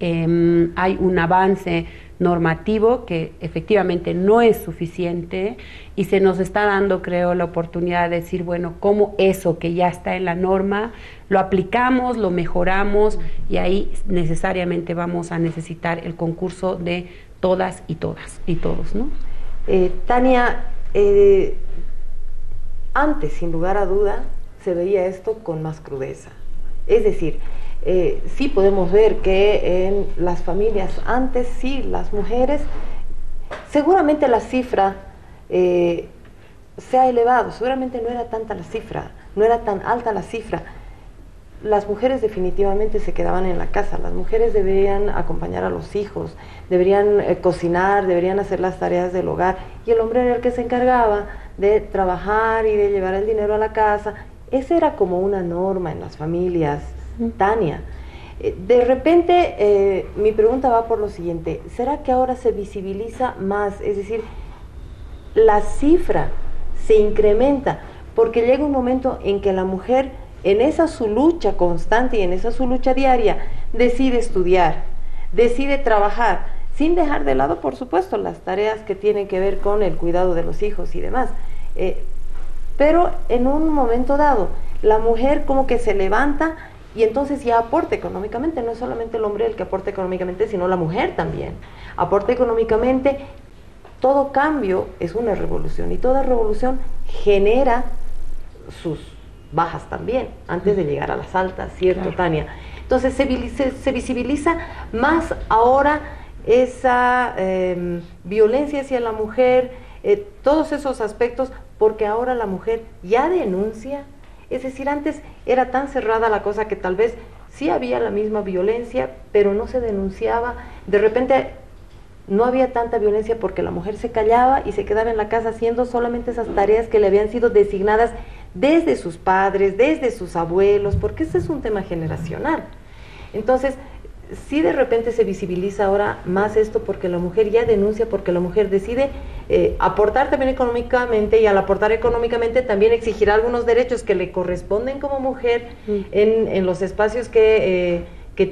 hay un avance normativo que efectivamente no es suficiente y se nos está dando, creo, la oportunidad de decir, bueno, cómo eso que ya está en la norma lo aplicamos, lo mejoramos y ahí necesariamente vamos a necesitar el concurso de todas y todos, ¿no? Tania, antes, sin lugar a duda, se veía esto con más crudeza. Es decir, sí podemos ver que en las familias antes, sí, las mujeres, seguramente la cifra se ha elevado, seguramente no era tanta la cifra, no era tan alta la cifra. Las mujeres definitivamente se quedaban en la casa, las mujeres deberían acompañar a los hijos, deberían cocinar, deberían hacer las tareas del hogar, y el hombre era el que se encargaba de trabajar y de llevar el dinero a la casa. Esa era como una norma en las familias, Tania. De repente, mi pregunta va por lo siguiente, ¿será que ahora se visibiliza más? Es decir, la cifra se incrementa, porque llega un momento en que la mujer, en esa su lucha constante y en esa su lucha diaria, decide estudiar, decide trabajar, sin dejar de lado, por supuesto, las tareas que tienen que ver con el cuidado de los hijos y demás. Pero en un momento dado, la mujer como que se levanta y entonces ya aporta económicamente. No es solamente el hombre el que aporta económicamente, sino la mujer también. Aporta económicamente. Todo cambio es una revolución y toda revolución genera sus bajas también, antes de llegar a las altas, ¿cierto, claro, Tania? Entonces se visibiliza más ahora esa violencia hacia la mujer, todos esos aspectos, porque ahora la mujer ya denuncia. Es decir, antes era tan cerrada la cosa que tal vez sí había la misma violencia, pero no se denunciaba. De repente no había tanta violencia porque la mujer se callaba y se quedaba en la casa haciendo solamente esas tareas que le habían sido designadas desde sus padres, desde sus abuelos, porque ese es un tema generacional. Entonces, sí, de repente se visibiliza ahora más esto porque la mujer ya denuncia, porque la mujer decide aportar también económicamente, y al aportar económicamente también exigir algunos derechos que le corresponden como mujer en los espacios que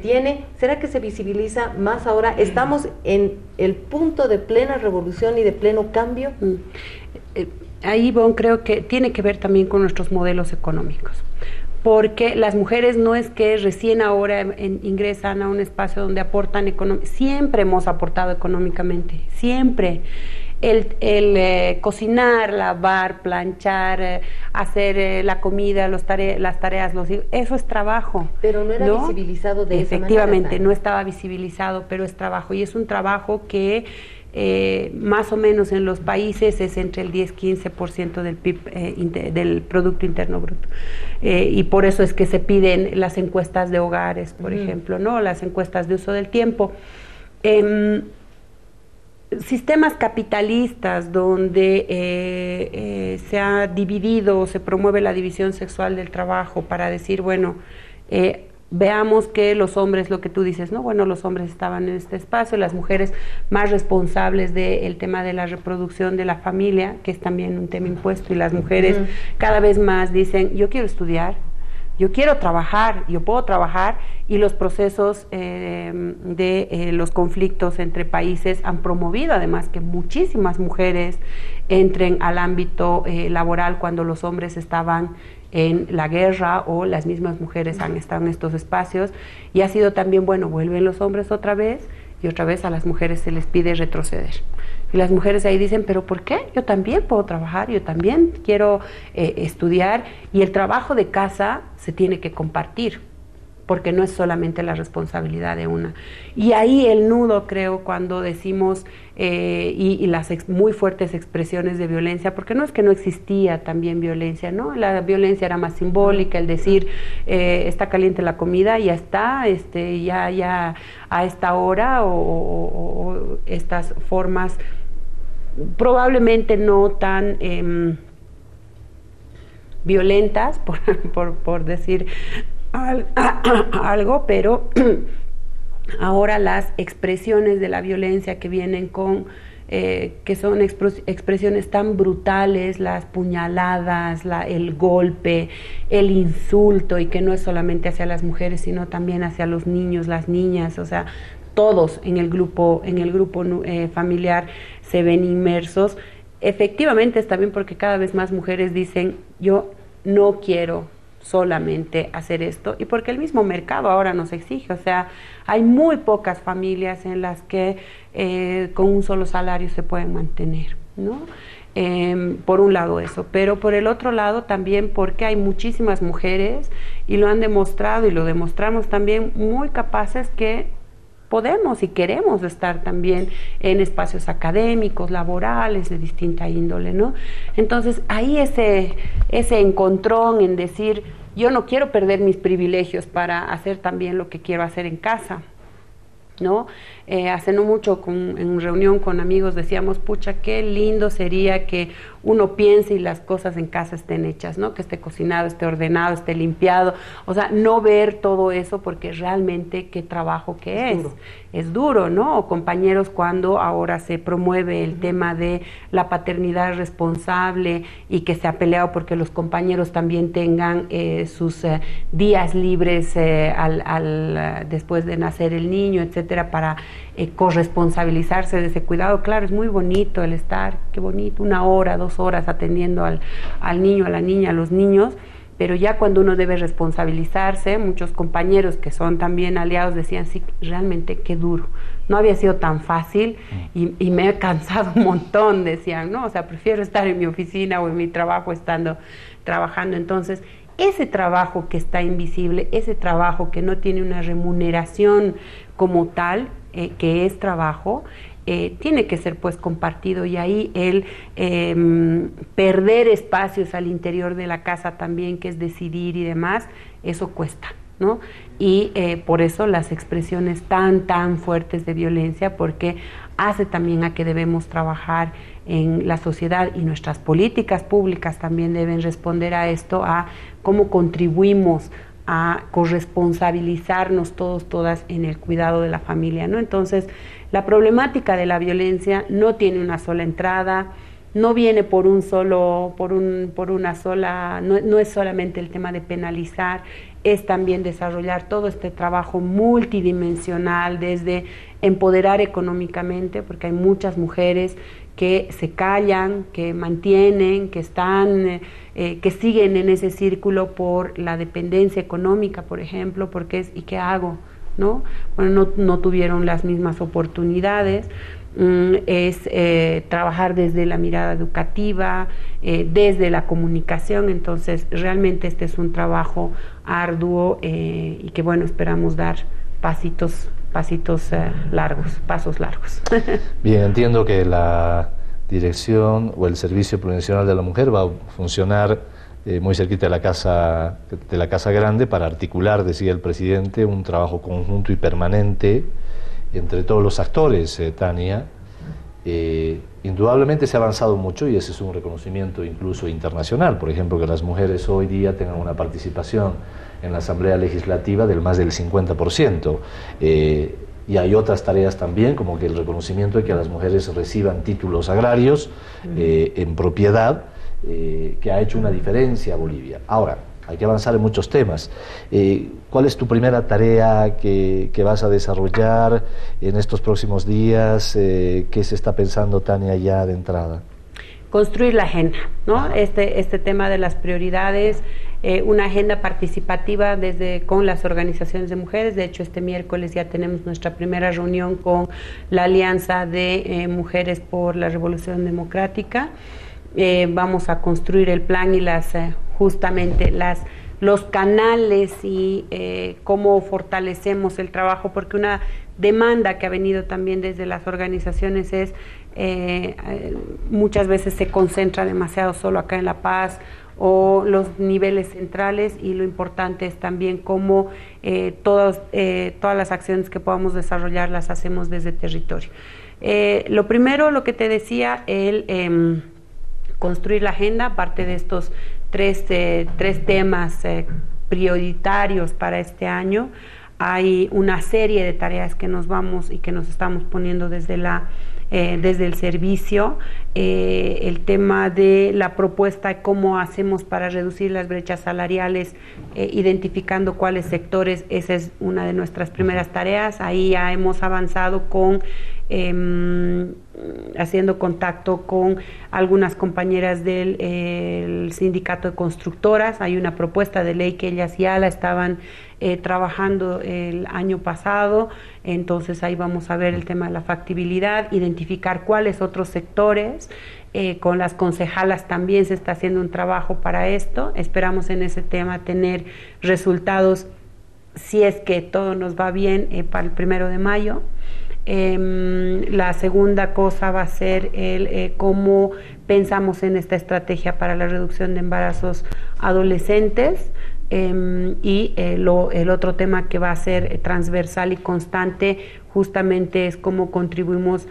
tiene. ¿Será que se visibiliza más ahora? ¿Estamos en el punto de plena revolución y de pleno cambio? Ahí, bon, creo que tiene que ver también con nuestros modelos económicos, porque las mujeres no es que recién ahora ingresan a un espacio donde aportan económicamente, siempre hemos aportado económicamente, siempre. El cocinar, lavar, planchar, hacer la comida, las tareas, eso es trabajo. Pero no era visibilizado de esa manera. Efectivamente, no estaba visibilizado, pero es trabajo, y es un trabajo que más o menos en los países es entre el 10-15% del PIB, del Producto Interno Bruto. Y por eso es que se piden las encuestas de hogares, por ejemplo, ¿no? Las encuestas de uso del tiempo. Sistemas capitalistas donde se ha dividido, se promueve la división sexual del trabajo para decir, bueno, veamos que los hombres, lo que tú dices, ¿no? Bueno, los hombres estaban en este espacio, las mujeres más responsables del tema de la reproducción de la familia, que es también un tema impuesto, y las mujeres cada vez más dicen, yo quiero estudiar, yo quiero trabajar, yo puedo trabajar, y los procesos de los conflictos entre países han promovido además que muchísimas mujeres entren al ámbito laboral cuando los hombres estaban en la guerra, o las mismas mujeres han estado en estos espacios, y ha sido también, bueno, vuelven los hombres otra vez, y otra vez a las mujeres se les pide retroceder. Y las mujeres ahí dicen, ¿pero por qué? Yo también puedo trabajar, yo también quiero estudiar, y el trabajo de casa se tiene que compartir, porque no es solamente la responsabilidad de una. Y ahí el nudo, creo, cuando decimos, y las muy fuertes expresiones de violencia, porque no es que no existía también violencia, ¿no? La violencia era más simbólica, el decir, está caliente la comida, ya está, ya a esta hora, o estas formas probablemente no tan violentas, por decir algo, pero ahora las expresiones de la violencia que vienen con, que son expresiones tan brutales, las puñaladas, el golpe, el insulto, y que no es solamente hacia las mujeres, sino también hacia los niños, las niñas, o sea, todos en el grupo familiar se ven inmersos. Efectivamente es también porque cada vez más mujeres dicen, yo no quiero solamente hacer esto, y porque el mismo mercado ahora nos exige, o sea, hay muy pocas familias en las que con un solo salario se pueden mantener, ¿no? Por un lado eso, pero por el otro lado también porque hay muchísimas mujeres, y lo han demostrado y lo demostramos también, muy capaces, que podemos y queremos estar también en espacios académicos, laborales, de distinta índole, ¿no? Entonces, ahí ese encontrón en decir, yo no quiero perder mis privilegios para hacer también lo que quiero hacer en casa, ¿no? Hace no mucho en reunión con amigos decíamos, pucha, qué lindo sería que uno piense y las cosas en casa estén hechas, ¿no? Que esté cocinado, esté ordenado, esté limpiado, o sea, no ver todo eso, porque realmente qué trabajo que es duro, ¿no? O compañeros, cuando ahora se promueve el tema de la paternidad responsable y que se ha peleado porque los compañeros también tengan sus días libres después de nacer el niño, etcétera, para corresponsabilizarse de ese cuidado. Claro, es muy bonito el estar, qué bonito, 1 hora, 2 horas atendiendo al niño, a la niña, a los niños, pero ya cuando uno debe responsabilizarse, muchos compañeros que son también aliados decían, sí, realmente qué duro, no había sido tan fácil y me he cansado un montón, decían, ¿no? O sea, prefiero estar en mi oficina o en mi trabajo trabajando. Entonces, ese trabajo que está invisible, ese trabajo que no tiene una remuneración como tal, que es trabajo, tiene que ser pues compartido, y ahí el perder espacios al interior de la casa también, que es decidir y demás, eso cuesta, ¿no? Y por eso las expresiones tan fuertes de violencia, porque hace también a que debemos trabajar en la sociedad, y nuestras políticas públicas también deben responder a esto, a cómo contribuimos a corresponsabilizarnos todas en el cuidado de la familia, ¿no? Entonces, la problemática de la violencia no tiene una sola entrada, no viene por una sola, no es solamente el tema de penalizar, es también desarrollar todo este trabajo multidimensional, desde empoderar económicamente, porque hay muchas mujeres que se callan, que mantienen, que están, que siguen en ese círculo por la dependencia económica, por ejemplo, porque es, ¿y qué hago?, ¿no? Bueno, no tuvieron las mismas oportunidades. Es trabajar desde la mirada educativa, desde la comunicación. Entonces, realmente este es un trabajo arduo, y que, bueno, esperamos dar pasos largos. Bien, entiendo que la dirección o el Servicio Plurinacional de la Mujer va a funcionar muy cerquita de la Casa Grande, para articular, decía el presidente, un trabajo conjunto y permanente entre todos los actores, Tania. Indudablemente se ha avanzado mucho, y ese es un reconocimiento incluso internacional. Por ejemplo, que las mujeres hoy día tengan una participación en la Asamblea Legislativa del más del 50%. Y hay otras tareas también, como que el reconocimiento de que las mujeres reciban títulos agrarios en propiedad, que ha hecho una diferencia a Bolivia. Ahora, hay que avanzar en muchos temas. ¿Cuál es tu primera tarea que vas a desarrollar en estos próximos días? ¿Qué se está pensando, Tania, ya de entrada? Construir la agenda, ¿no? Este tema de las prioridades, una agenda participativa con las organizaciones de mujeres. De hecho, este miércoles ya tenemos nuestra primera reunión con la Alianza de Mujeres por la Revolución Democrática. Vamos a construir el plan y justamente los canales y cómo fortalecemos el trabajo, porque una demanda que ha venido también desde las organizaciones es muchas veces se concentra demasiado solo acá en La Paz o los niveles centrales, y lo importante es también cómo todas las acciones que podamos desarrollar las hacemos desde territorio. Lo primero, lo que te decía, construir la agenda, aparte de estos tres temas prioritarios para este año. Hay una serie de tareas que nos estamos poniendo desde la desde el servicio, el tema de la propuesta de cómo hacemos para reducir las brechas salariales, identificando cuáles sectores. Esa es una de nuestras primeras tareas. Ahí ya hemos avanzado con haciendo contacto con algunas compañeras del sindicato de constructoras. Hay una propuesta de ley que ellas ya la estaban trabajando el año pasado, entonces ahí vamos a ver el tema de la factibilidad, identificar cuáles otros sectores. Con las concejalas también se está haciendo un trabajo para esto. Esperamos en ese tema tener resultados, si es que todo nos va bien, para el 1 de mayo. La segunda cosa va a ser cómo pensamos en esta estrategia para la reducción de embarazos adolescentes. Y el otro tema que va a ser transversal y constante justamente es cómo contribuimos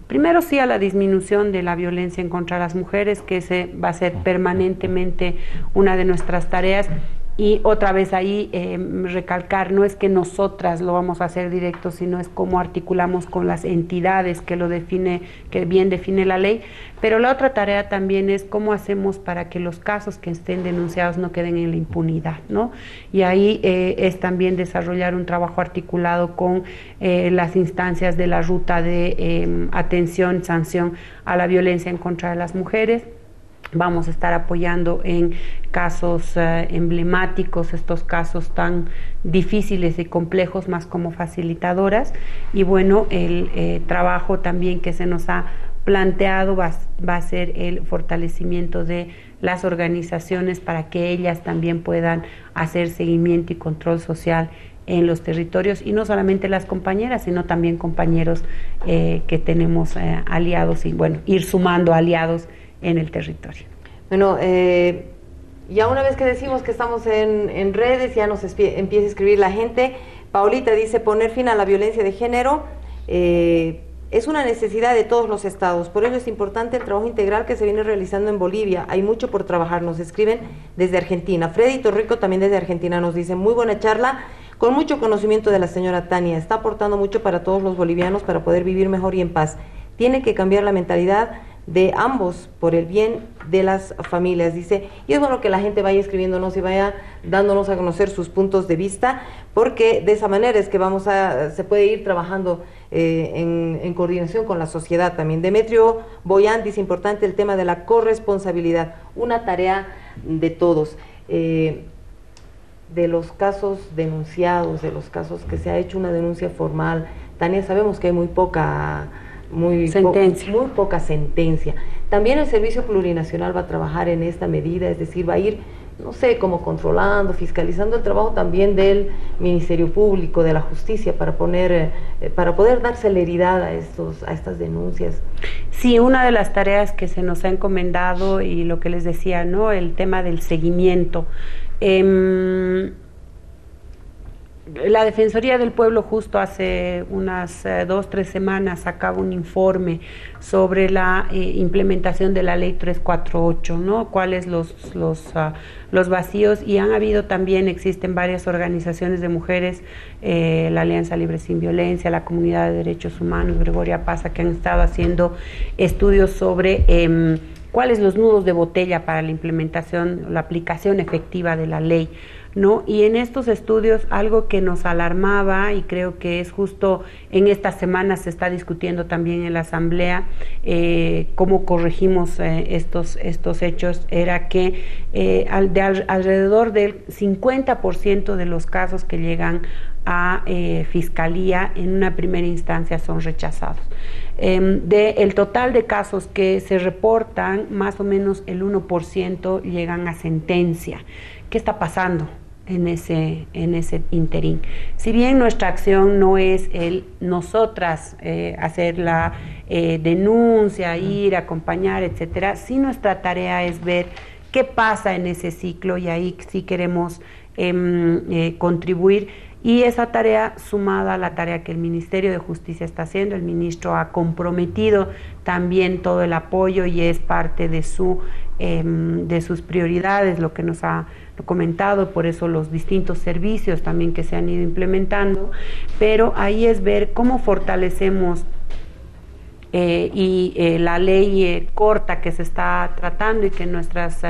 primero sí a la disminución de la violencia en contra de las mujeres, que ese va a ser permanentemente una de nuestras tareas. Y otra vez ahí recalcar, no es que nosotras lo vamos a hacer directo, sino es cómo articulamos con las entidades que lo define, que bien define la ley. Pero la otra tarea también es cómo hacemos para que los casos que estén denunciados no queden en la impunidad, ¿no? Y ahí es también desarrollar un trabajo articulado con las instancias de la ruta de atención, sanción a la violencia en contra de las mujeres. Vamos a estar apoyando en casos emblemáticos, estos casos tan difíciles y complejos, más como facilitadoras. Y bueno, el trabajo también que se nos ha planteado va a ser el fortalecimiento de las organizaciones para que ellas también puedan hacer seguimiento y control social en los territorios, y no solamente las compañeras, sino también compañeros que tenemos aliados, y bueno, ir sumando aliados en el territorio. Bueno, ya una vez que decimos que estamos en redes, ya nos empieza a escribir la gente. Paulita dice: poner fin a la violencia de género es una necesidad de todos los estados, por ello es importante el trabajo integral que se viene realizando en Bolivia. Hay mucho por trabajar, nos escriben desde Argentina. Freddy Torrico también desde Argentina nos dice: muy buena charla, con mucho conocimiento de la señora Tania, está aportando mucho para todos los bolivianos para poder vivir mejor y en paz. Tiene que cambiar la mentalidad de ambos por el bien de las familias, dice. Y es bueno que la gente vaya escribiéndonos y vaya dándonos a conocer sus puntos de vista, porque de esa manera es que se puede ir trabajando en coordinación con la sociedad también. Demetrio Boyán dice: importante el tema de la corresponsabilidad, una tarea de todos. De los casos denunciados, de los casos que se ha hecho una denuncia formal, Tania, sabemos que hay muy poca sentencia. También el Servicio Plurinacional va a trabajar en esta medida, es decir, va a ir, no sé, como controlando, fiscalizando el trabajo también del Ministerio Público, de la Justicia, para poder dar celeridad a estas denuncias. Sí, una de las tareas que se nos ha encomendado, y lo que les decía, ¿no?, el tema del seguimiento. La Defensoría del Pueblo justo hace unas 2-3 semanas sacaba un informe sobre la implementación de la Ley 348, ¿no? Cuáles los vacíos, y existen varias organizaciones de mujeres, la Alianza Libre Sin Violencia, la Comunidad de Derechos Humanos, Gregoria Pasa, que han estado haciendo estudios sobre cuáles los nudos de botella para la implementación, la aplicación efectiva de la ley, ¿no? Y en estos estudios algo que nos alarmaba, y creo que es justo en estas semanas se está discutiendo también en la Asamblea cómo corregimos estos hechos, era que alrededor del 50% de los casos que llegan a Fiscalía en una primera instancia son rechazados. Del total de casos que se reportan, más o menos el 1% llegan a sentencia. ¿Qué está pasando en ese interín? Si bien nuestra acción no es nosotras hacer la denuncia, ir, acompañar, etcétera, sí nuestra tarea es ver qué pasa en ese ciclo, y ahí sí queremos contribuir. Y esa tarea, sumada a la tarea que el Ministerio de Justicia está haciendo, el ministro ha comprometido también todo el apoyo, y es parte de sus prioridades, lo que nos ha comentado, por eso los distintos servicios también que se han ido implementando. Pero ahí es ver cómo fortalecemos la ley corta que se está tratando y que nuestras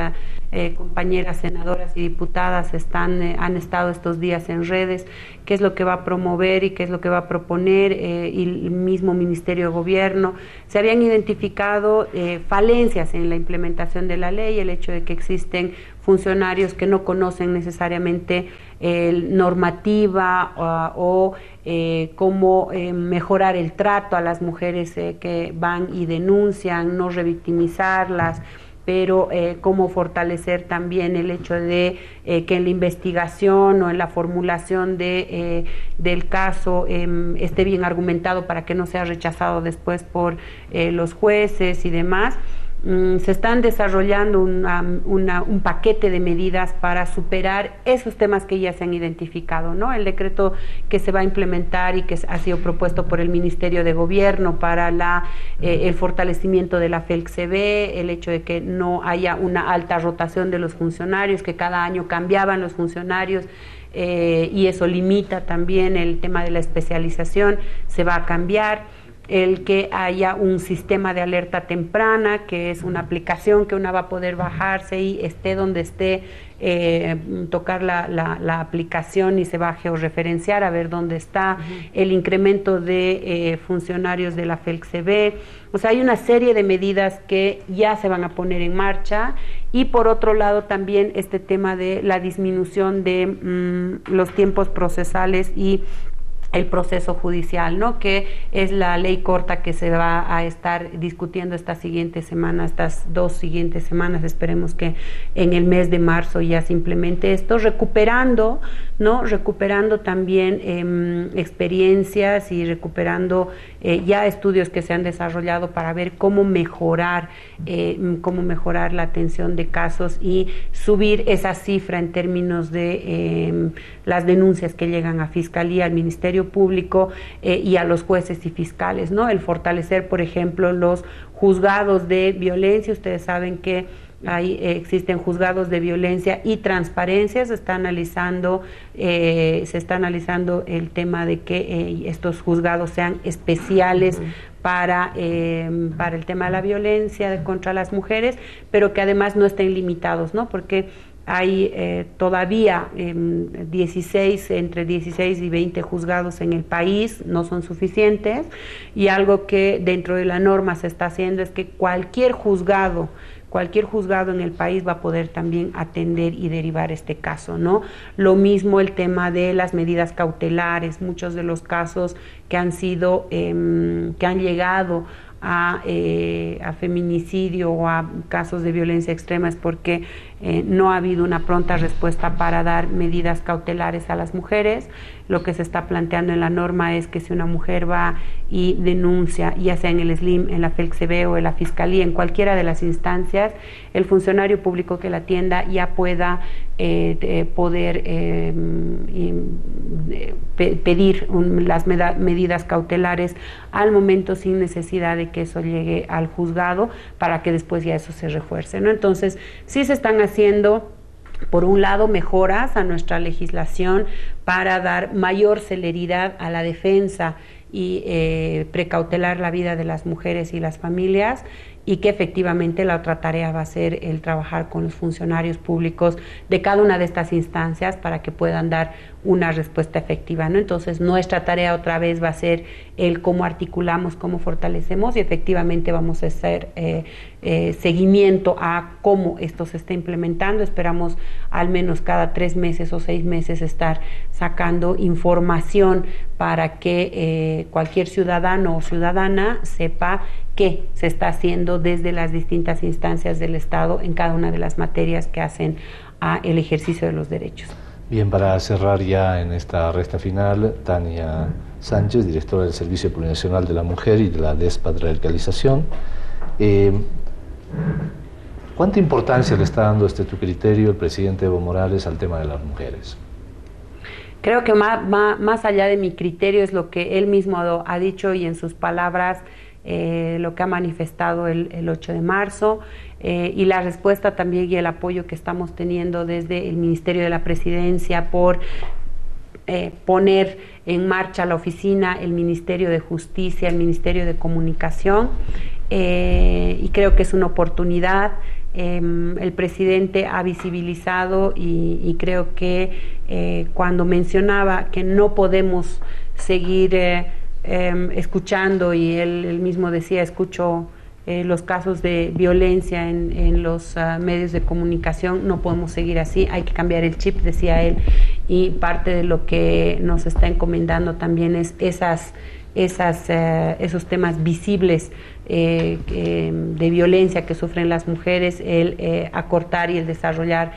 compañeras senadoras y diputadas han estado estos días en redes, qué es lo que va a promover y qué es lo que va a proponer, y el mismo Ministerio de Gobierno. Se habían identificado falencias en la implementación de la ley, el hecho de que existen funcionarios que no conocen necesariamente normativa o cómo mejorar el trato a las mujeres que van y denuncian, no revictimizarlas, pero cómo fortalecer también el hecho de que en la investigación o en la formulación del caso esté bien argumentado para que no sea rechazado después por los jueces y demás. Se están desarrollando un paquete de medidas para superar esos temas que ya se han identificado, ¿no? El decreto que se va a implementar y que ha sido propuesto por el Ministerio de Gobierno para el fortalecimiento de la FELCB, el hecho de que no haya una alta rotación de los funcionarios, que cada año cambiaban los funcionarios, y eso limita también el tema de la especialización, se va a cambiar. El que haya un sistema de alerta temprana, que es una aplicación que una va a poder bajarse y esté donde esté, tocar la aplicación y se va a georreferenciar a ver dónde está. El incremento de funcionarios de la FELCB. O sea, hay una serie de medidas que ya se van a poner en marcha, y por otro lado también este tema de la disminución de los tiempos procesales y el proceso judicial, ¿no? Que es la ley corta que se va a estar discutiendo estas dos siguientes semanas, esperemos que en el mes de marzo ya se implemente esto, recuperando también experiencias y recuperando ya estudios que se han desarrollado para ver cómo mejorar la atención de casos y subir esa cifra en términos de las denuncias que llegan a Fiscalía, al Ministerio Público y a los jueces y fiscales, ¿no? El fortalecer, por ejemplo, los juzgados de violencia. Ustedes saben que existen juzgados de violencia y transparencia. Se está analizando el tema de que estos juzgados sean especiales para el tema de la violencia contra las mujeres, pero que además no estén limitados, ¿no? Porque hay todavía entre 16 y 20 juzgados en el país, no son suficientes, y algo que dentro de la norma se está haciendo es que cualquier juzgado en el país va a poder también atender y derivar este caso, ¿no? Lo mismo el tema de las medidas cautelares, muchos de los casos que han llegado a feminicidio o a casos de violencia extrema es porque no ha habido una pronta respuesta para dar medidas cautelares a las mujeres. Lo que se está planteando en la norma es que si una mujer va y denuncia, ya sea en el SLIM, en la FELCB o en la Fiscalía, en cualquiera de las instancias, el funcionario público que la atienda ya pueda poder pedir las medidas cautelares al momento, sin necesidad de que eso llegue al juzgado, para que después ya eso se refuerce, ¿no? Entonces, sí se están haciendo, por un lado, mejoras a nuestra legislación para dar mayor celeridad a la defensa y precautelar la vida de las mujeres y las familias, y que efectivamente la otra tarea va a ser el trabajar con los funcionarios públicos de cada una de estas instancias para que puedan dar una respuesta efectiva, ¿no? Entonces, nuestra tarea otra vez va a ser el cómo articulamos, cómo fortalecemos, y efectivamente vamos a hacer seguimiento a cómo esto se está implementando. Esperamos al menos cada 3 meses o 6 meses estar sacando información para que cualquier ciudadano o ciudadana sepa qué se está haciendo desde las distintas instancias del Estado en cada una de las materias que hacen el ejercicio de los derechos. Bien, para cerrar ya en esta recta final, Tania Sánchez, directora del Servicio Plurinacional de la Mujer y de la Despatriarcalización. ¿Cuánta importancia le está dando, tu criterio, el presidente Evo Morales al tema de las mujeres? Creo que más allá de mi criterio es lo que él mismo ha dicho y en sus palabras, lo que ha manifestado el 8 de marzo, y la respuesta también y el apoyo que estamos teniendo desde el Ministerio de la Presidencia por poner en marcha la oficina, el Ministerio de Justicia, el Ministerio de Comunicación, y creo que es una oportunidad. El presidente ha visibilizado y creo que cuando mencionaba que no podemos seguir escuchando, y él mismo decía, escucho los casos de violencia en los medios de comunicación, no podemos seguir así, hay que cambiar el chip, decía él, y parte de lo que nos está encomendando también es esos temas visibles de violencia que sufren las mujeres, el acortar y el desarrollar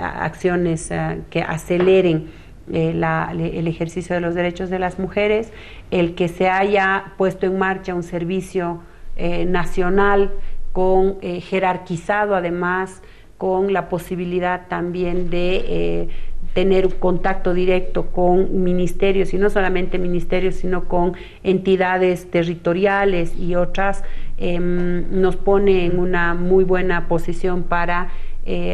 acciones que aceleren el ejercicio de los derechos de las mujeres, el que se haya puesto en marcha un servicio nacional jerarquizado, además con la posibilidad también de tener contacto directo con ministerios, y no solamente ministerios, sino con entidades territoriales y otras, nos pone en una muy buena posición para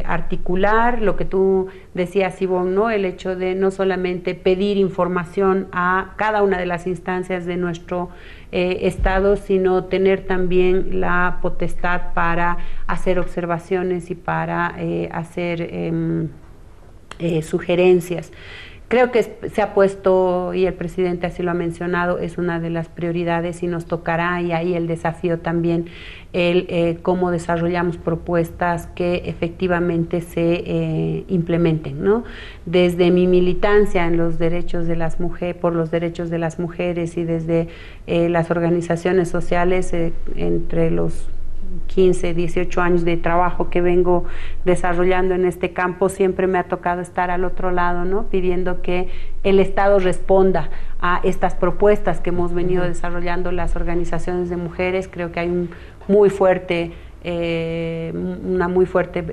articular lo que tú decías, Ivonne, ¿no? El hecho de no solamente pedir información a cada una de las instancias de nuestro Estado, sino tener también la potestad para hacer observaciones y para hacer sugerencias. Creo que se ha puesto, y el presidente así lo ha mencionado, es una de las prioridades, y nos tocará, y ahí el desafío también, cómo desarrollamos propuestas que efectivamente se implementen, ¿no? Desde mi militancia en los derechos de las mujeres, por los derechos de las mujeres, y desde las organizaciones sociales, entre los 15, 18 años de trabajo que vengo desarrollando en este campo, siempre me ha tocado estar al otro lado, ¿no? Pidiendo que el Estado responda a estas propuestas que hemos venido desarrollando las organizaciones de mujeres. Creo que hay una muy fuerte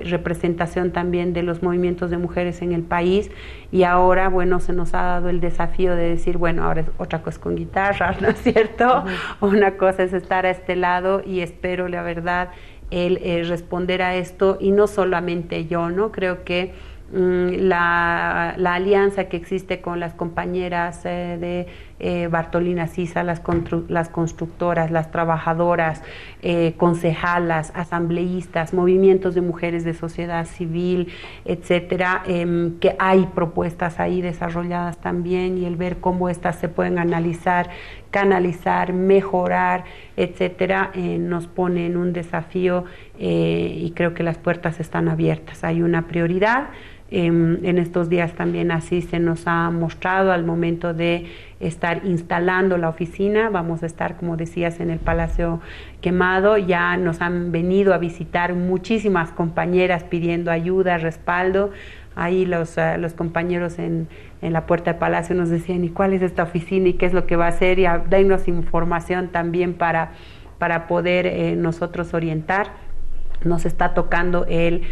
representación también de los movimientos de mujeres en el país, y ahora, bueno, se nos ha dado el desafío de decir, bueno, ahora es otra cosa con guitarra, ¿no es cierto? Una cosa es estar a este lado, y espero, la verdad, el responder a esto, y no solamente yo, ¿no? Creo que la alianza que existe con las compañeras de Bartolina Sisa, las constructoras, las trabajadoras, concejalas, asambleístas, movimientos de mujeres de sociedad civil, etcétera, que hay propuestas ahí desarrolladas también, y el ver cómo estas se pueden analizar, canalizar, mejorar, etcétera, nos pone en un desafío, y creo que las puertas están abiertas. Hay una prioridad. En estos días también así se nos ha mostrado al momento de estar instalando la oficina. Vamos a estar, como decías, en el Palacio Quemado. Ya nos han venido a visitar muchísimas compañeras pidiendo ayuda, respaldo. Ahí los compañeros en la puerta del Palacio nos decían, ¿y cuál es esta oficina y qué es lo que va a hacer? Y dennos información también para poder nosotros orientar. Nos está tocando el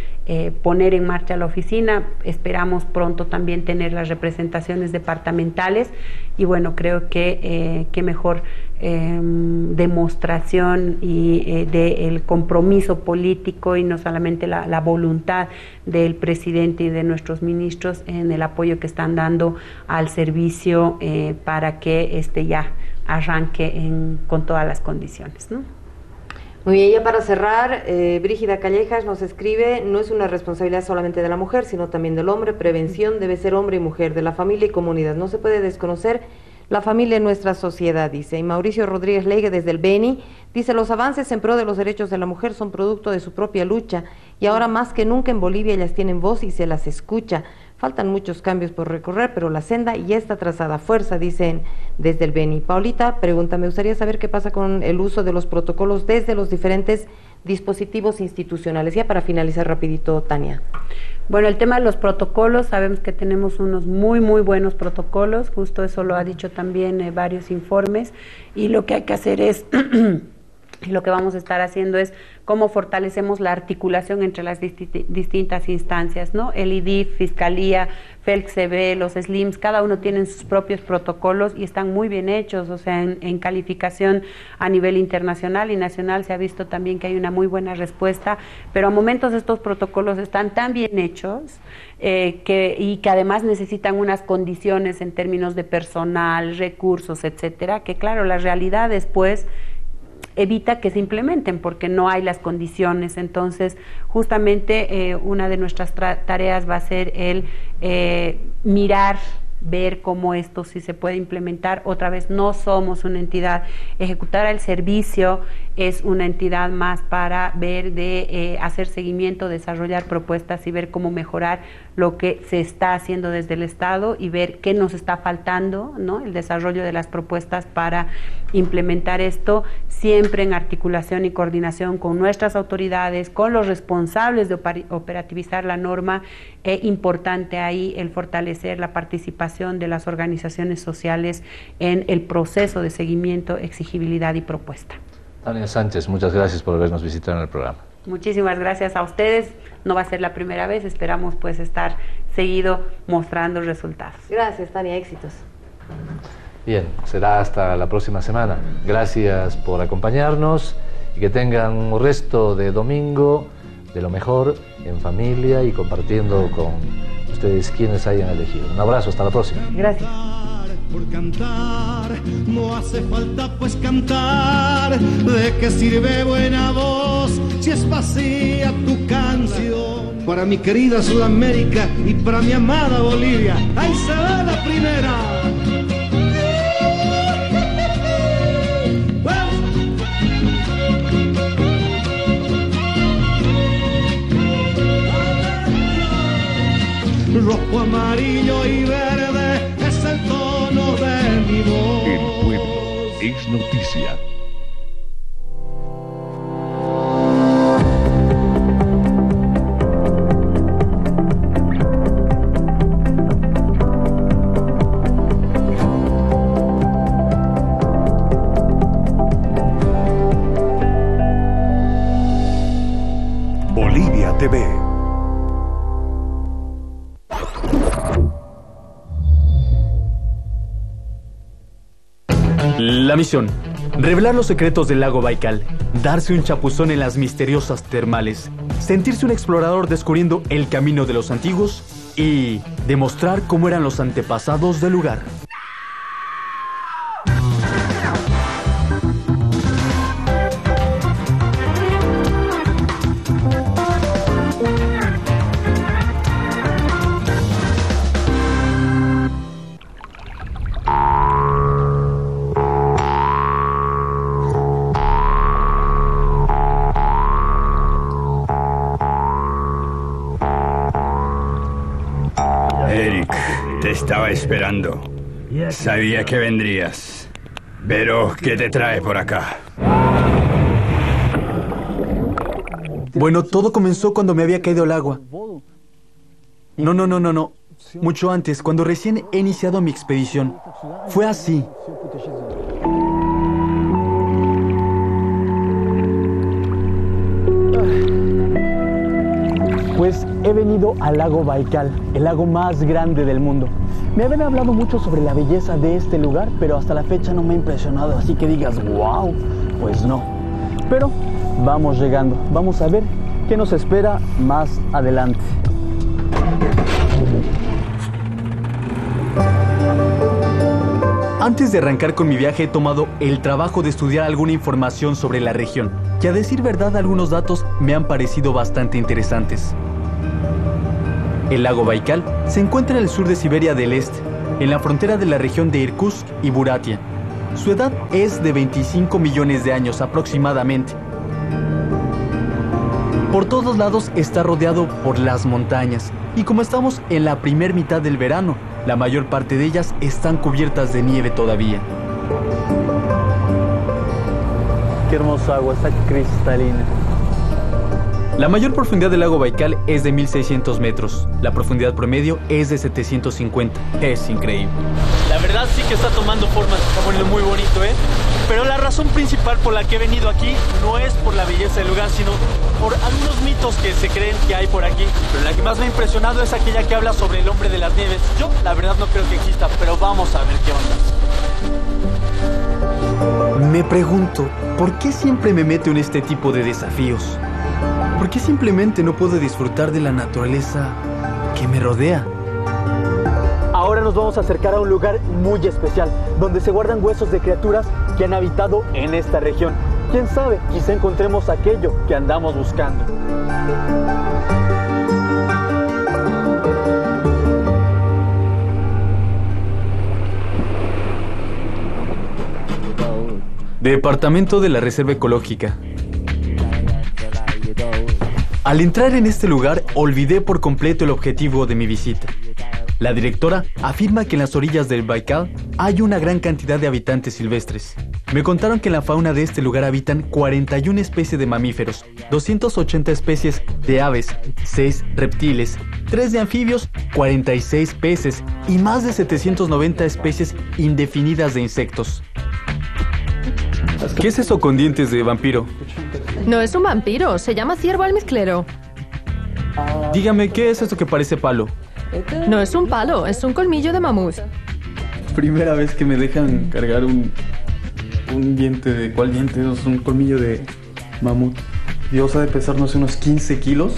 poner en marcha la oficina. Esperamos pronto también tener las representaciones departamentales, y bueno, creo que qué mejor demostración y del compromiso político, y no solamente la voluntad del presidente y de nuestros ministros en el apoyo que están dando al servicio para que ya arranque con todas las condiciones, ¿no? Muy bien, ya para cerrar, Brígida Callejas nos escribe: no es una responsabilidad solamente de la mujer, sino también del hombre. Prevención debe ser hombre y mujer, de la familia y comunidad. No se puede desconocer la familia en nuestra sociedad, dice. Y Mauricio Rodríguez Leigue, desde el Beni, dice: los avances en pro de los derechos de la mujer son producto de su propia lucha, y ahora más que nunca en Bolivia ellas tienen voz y se las escucha. Faltan muchos cambios por recorrer, pero la senda ya está trazada. Fuerza, dicen desde el Beni. Paulita pregunta: me gustaría saber qué pasa con el uso de los protocolos desde los diferentes dispositivos institucionales. Ya para finalizar rapidito, Tania. Bueno, el tema de los protocolos, sabemos que tenemos unos muy buenos protocolos, justo eso lo ha dicho también varios informes, y lo que hay que hacer es Y lo que vamos a estar haciendo es cómo fortalecemos la articulación entre las distintas instancias, ¿no? El IDIF, Fiscalía, FELCB, los SLIMs, cada uno tiene sus propios protocolos y están muy bien hechos, o sea, en calificación a nivel internacional y nacional se ha visto también que hay una muy buena respuesta, pero a momentos estos protocolos están tan bien hechos y que además necesitan unas condiciones en términos de personal, recursos, etcétera, que claro, la realidad después evita que se implementen porque no hay las condiciones. Entonces, justamente una de nuestras tareas va a ser el mirar, ver cómo esto sí se puede implementar. Otra vez, no somos una entidad ejecutar el servicio, es una entidad más para ver de hacer seguimiento, desarrollar propuestas y ver cómo mejorar lo que se está haciendo desde el Estado y ver qué nos está faltando, ¿no? El desarrollo de las propuestas para implementar esto, siempre en articulación y coordinación con nuestras autoridades, con los responsables de operativizar la norma. Es importante ahí el fortalecer la participación de las organizaciones sociales en el proceso de seguimiento, exigibilidad y propuesta. Tania Sánchez, muchas gracias por habernos visitado en el programa. Muchísimas gracias a ustedes. No va a ser la primera vez, esperamos pues estar seguido mostrando resultados. Gracias, Tania, éxitos. Bien, será hasta la próxima semana. Gracias por acompañarnos y que tengan un resto de domingo de lo mejor en familia y compartiendo con ustedes quienes hayan elegido. Un abrazo, hasta la próxima. Gracias. Por cantar, no hace falta pues cantar. ¿De qué sirve buena voz si es vacía tu canción? Para mi querida Sudamérica y para mi amada Bolivia, ahí se va la primera. Rojo, amarillo y verde es el tono de mi voz. El pueblo es noticia. Bolivia TV. La misión: revelar los secretos del lago Baikal, darse un chapuzón en las misteriosas termales, sentirse un explorador descubriendo el camino de los antiguos y demostrar cómo eran los antepasados del lugar. Eric, te estaba esperando. Sabía que vendrías. Pero, ¿qué te trae por acá? Bueno, todo comenzó cuando me había caído al agua. No. Mucho antes, cuando recién he iniciado mi expedición. Fue así. Pues he venido al lago Baikal, el lago más grande del mundo. Me habían hablado mucho sobre la belleza de este lugar, pero hasta la fecha no me ha impresionado, así que digas, wow, pues no. Pero vamos llegando, vamos a ver qué nos espera más adelante. Antes de arrancar con mi viaje he tomado el trabajo de estudiar alguna información sobre la región, que a decir verdad algunos datos me han parecido bastante interesantes. El lago Baikal se encuentra en el sur de Siberia del Este, en la frontera de la región de Irkutsk y Buriatia. Su edad es de 25 millones de años aproximadamente. Por todos lados está rodeado por las montañas, y como estamos en la primer mitad del verano, la mayor parte de ellas están cubiertas de nieve todavía. Qué hermosa agua, está cristalina. La mayor profundidad del lago Baikal es de 1600 metros. La profundidad promedio es de 750. Es increíble. La verdad sí que está tomando forma, se está poniendo muy bonito, ¿eh? Pero la razón principal por la que he venido aquí no es por la belleza del lugar, sino por algunos mitos que se creen que hay por aquí. Pero la que más me ha impresionado es aquella que habla sobre el hombre de las nieves. Yo, la verdad, no creo que exista, pero vamos a ver qué onda. Me pregunto, ¿por qué siempre me meto en este tipo de desafíos? ¿Por qué simplemente no puedo disfrutar de la naturaleza que me rodea? Ahora nos vamos a acercar a un lugar muy especial, donde se guardan huesos de criaturas que han habitado en esta región. ¿Quién sabe? Quizá encontremos aquello que andamos buscando. Departamento de la Reserva Ecológica. Al entrar en este lugar, olvidé por completo el objetivo de mi visita. La directora afirma que en las orillas del Baikal hay una gran cantidad de habitantes silvestres. Me contaron que en la fauna de este lugar habitan 41 especies de mamíferos, 280 especies de aves, 6 reptiles, 3 de anfibios, 46 peces y más de 790 especies indefinidas de insectos. ¿Qué es eso con dientes de vampiro? No es un vampiro, se llama ciervo almizclero. Dígame, ¿qué es esto que parece palo? No es un palo, es un colmillo de mamut. Primera vez que me dejan cargar un diente de... ¿Cuál diente? Es un colmillo de mamut. Dios, ha de pesar, no sé, unos 15 kilos.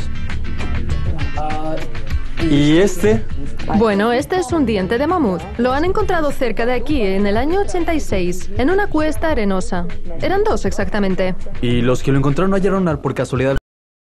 ¿Y este? Bueno, este es un diente de mamut. Lo han encontrado cerca de aquí en el año 86, en una cuesta arenosa. Eran 2 exactamente. ¿Y los que lo encontraron no hallaron por casualidad